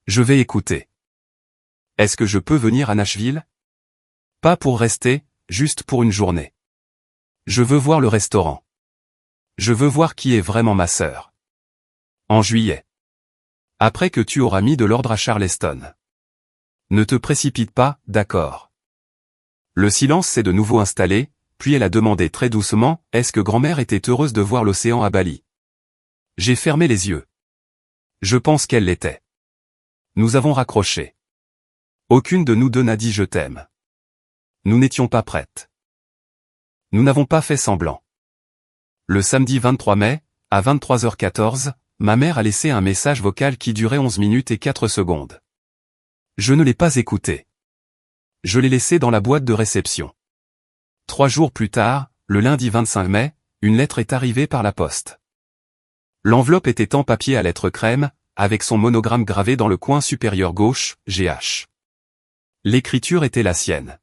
Je vais écouter. Est-ce que je peux venir à Nashville? Pas pour rester, juste pour une journée. Je veux voir le restaurant. Je veux voir qui est vraiment ma sœur. En juillet. Après que tu auras mis de l'ordre à Charleston. Ne te précipite pas, d'accord. Le silence s'est de nouveau installé, puis elle a demandé très doucement, est-ce que grand-mère était heureuse de voir l'océan à Bali? J'ai fermé les yeux. Je pense qu'elle l'était. Nous avons raccroché. Aucune de nous deux n'a dit je t'aime. Nous n'étions pas prêtes. Nous n'avons pas fait semblant. Le samedi 23 mai, à 23h14, ma mère a laissé un message vocal qui durait 11 minutes et 4 secondes. Je ne l'ai pas écouté. Je l'ai laissé dans la boîte de réception. 3 jours plus tard, le lundi 25 mai, une lettre est arrivée par la poste. L'enveloppe était en papier à lettres crème, avec son monogramme gravé dans le coin supérieur gauche, GH. L'écriture était la sienne.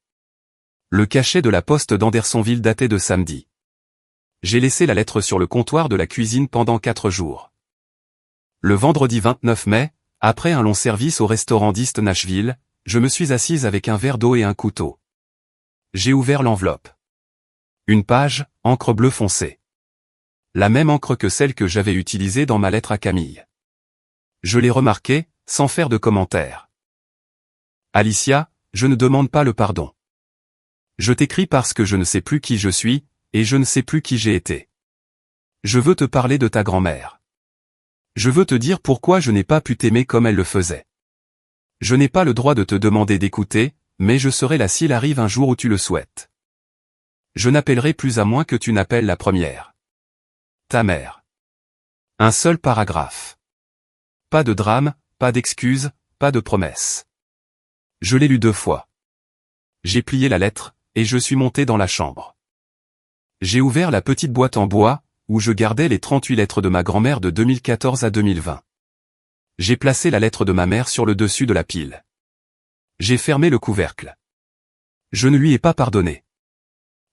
Le cachet de la poste d'Andersonville datait de samedi. J'ai laissé la lettre sur le comptoir de la cuisine pendant 4 jours. Le vendredi 29 mai, après un long service au restaurant d'East Nashville, je me suis assise avec un verre d'eau et un couteau. J'ai ouvert l'enveloppe. Une page, encre bleue foncé. La même encre que celle que j'avais utilisée dans ma lettre à Camille. Je l'ai remarquée, sans faire de commentaire. Alicia, je ne demande pas le pardon. Je t'écris parce que je ne sais plus qui je suis, et je ne sais plus qui j'ai été. Je veux te parler de ta grand-mère. Je veux te dire pourquoi je n'ai pas pu t'aimer comme elle le faisait. Je n'ai pas le droit de te demander d'écouter, mais je serai là s'il arrive un jour où tu le souhaites. Je n'appellerai plus à moins que tu n'appelles la première. Ta mère. Un seul paragraphe. Pas de drame, pas d'excuses, pas de promesses. Je l'ai lu 2 fois. J'ai plié la lettre, et je suis monté dans la chambre. J'ai ouvert la petite boîte en bois, où je gardais les 38 lettres de ma grand-mère de 2014 à 2020. J'ai placé la lettre de ma mère sur le dessus de la pile. J'ai fermé le couvercle. Je ne lui ai pas pardonné.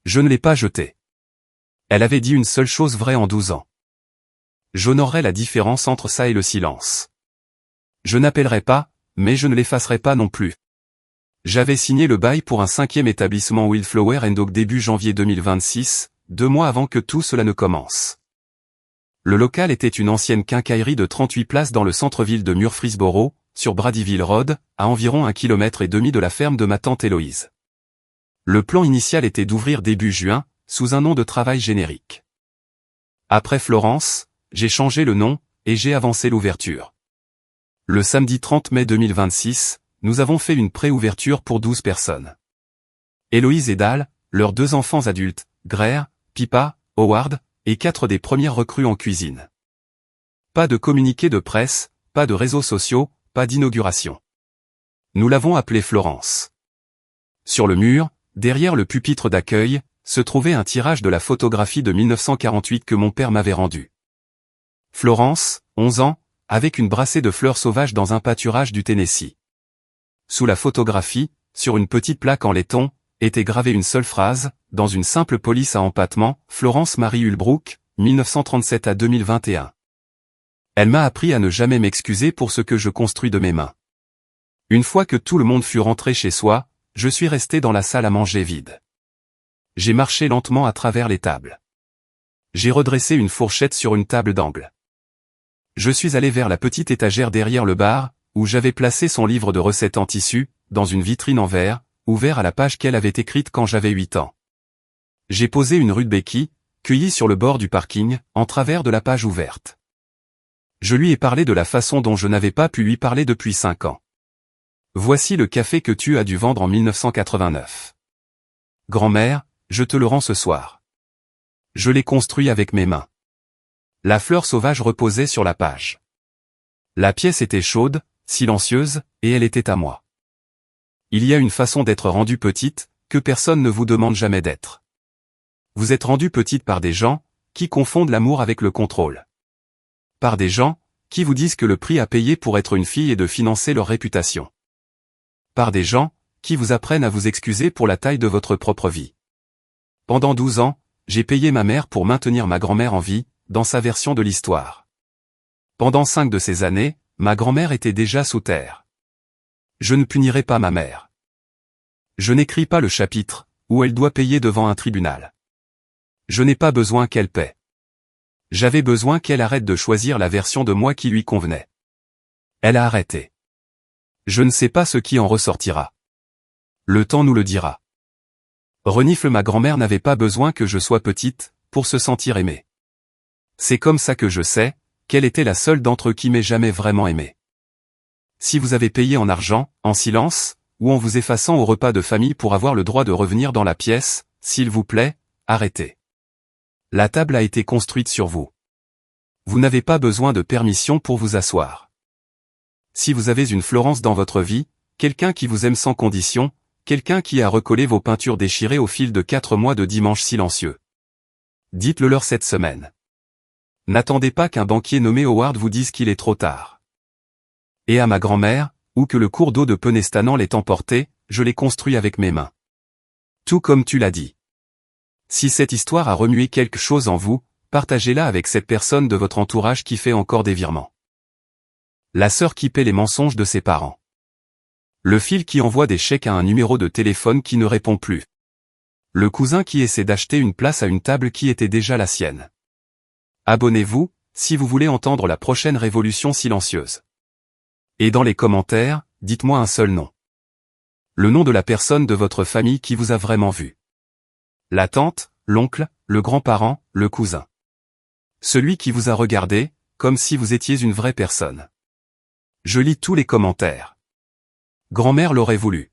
Je ne l'ai pas jetée. Elle avait dit une seule chose vraie en 12 ans. J'honorerai la différence entre ça et le silence. Je n'appellerai pas, mais je ne l'effacerai pas non plus. J'avais signé le bail pour un 5e établissement Wildflower & Oak début janvier 2026, 2 mois avant que tout cela ne commence. Le local était une ancienne quincaillerie de 38 places dans le centre-ville de Murfreesboro, sur Bradyville Road, à environ 1,5 km de la ferme de ma tante Héloïse. Le plan initial était d'ouvrir début juin, sous un nom de travail générique. Après Florence, j'ai changé le nom, et j'ai avancé l'ouverture. Le samedi 30 mai 2026, nous avons fait une pré-ouverture pour 12 personnes. Héloïse et Dal, leurs 2 enfants adultes, Greer, Pippa, Howard, et 4 des premières recrues en cuisine. Pas de communiqué de presse, pas de réseaux sociaux, pas d'inauguration. Nous l'avons appelée Florence. Sur le mur, derrière le pupitre d'accueil, se trouvait un tirage de la photographie de 1948 que mon père m'avait rendue. Florence, 11 ans, avec une brassée de fleurs sauvages dans un pâturage du Tennessee. Sous la photographie, sur une petite plaque en laiton, était gravée une seule phrase, dans une simple police à empattement, Florence Marie Hulbrook, 1937 à 2021. Elle m'a appris à ne jamais m'excuser pour ce que je construis de mes mains. Une fois que tout le monde fut rentré chez soi, je suis resté dans la salle à manger vide. J'ai marché lentement à travers les tables. J'ai redressé une fourchette sur une table d'angle. Je suis allé vers la petite étagère derrière le bar, où j'avais placé son livre de recettes en tissu, dans une vitrine en verre, ouvert à la page qu'elle avait écrite quand j'avais 8 ans. J'ai posé une rude béquille, cueillie sur le bord du parking, en travers de la page ouverte. Je lui ai parlé de la façon dont je n'avais pas pu lui parler depuis 5 ans. Voici le café que tu as dû vendre en 1989. Grand-mère, je te le rends ce soir. Je l'ai construit avec mes mains. La fleur sauvage reposait sur la page. La pièce était chaude, silencieuse, et elle était à moi. Il y a une façon d'être rendue petite, que personne ne vous demande jamais d'être. Vous êtes rendue petite par des gens, qui confondent l'amour avec le contrôle. Par des gens, qui vous disent que le prix à payer pour être une fille est de financer leur réputation. Par des gens, qui vous apprennent à vous excuser pour la taille de votre propre vie. Pendant 12 ans, j'ai payé ma mère pour maintenir ma grand-mère en vie, dans sa version de l'histoire. Pendant 5 de ces années, ma grand-mère était déjà sous terre. Je ne punirai pas ma mère. Je n'écris pas le chapitre, où elle doit payer devant un tribunal. Je n'ai pas besoin qu'elle paie. J'avais besoin qu'elle arrête de choisir la version de moi qui lui convenait. Elle a arrêté. Je ne sais pas ce qui en ressortira. Le temps nous le dira. Renifle ma grand-mère n'avait pas besoin que je sois petite, pour se sentir aimée. C'est comme ça que je sais, qu'elle était la seule d'entre eux qui m'ait jamais vraiment aimé. Si vous avez payé en argent, en silence, ou en vous effaçant au repas de famille pour avoir le droit de revenir dans la pièce, s'il vous plaît, arrêtez. La table a été construite sur vous. Vous n'avez pas besoin de permission pour vous asseoir. Si vous avez une Florence dans votre vie, quelqu'un qui vous aime sans condition, quelqu'un qui a recollé vos peintures déchirées au fil de 4 mois de dimanches silencieux. Dites-le leur cette semaine. N'attendez pas qu'un banquier nommé Howard vous dise qu'il est trop tard. Et à ma grand-mère, ou que le cours d'eau de Penestanan l'ait emporté, je l'ai construit avec mes mains. Tout comme tu l'as dit. Si cette histoire a remué quelque chose en vous, partagez-la avec cette personne de votre entourage qui fait encore des virements. La sœur qui paie les mensonges de ses parents. Le fil qui envoie des chèques à un numéro de téléphone qui ne répond plus. Le cousin qui essaie d'acheter une place à une table qui était déjà la sienne. Abonnez-vous, si vous voulez entendre la prochaine révolution silencieuse. Et dans les commentaires, dites-moi un seul nom. Le nom de la personne de votre famille qui vous a vraiment vu. La tante, l'oncle, le grand-parent, le cousin. Celui qui vous a regardé, comme si vous étiez une vraie personne. Je lis tous les commentaires. Grand-mère l'aurait voulu.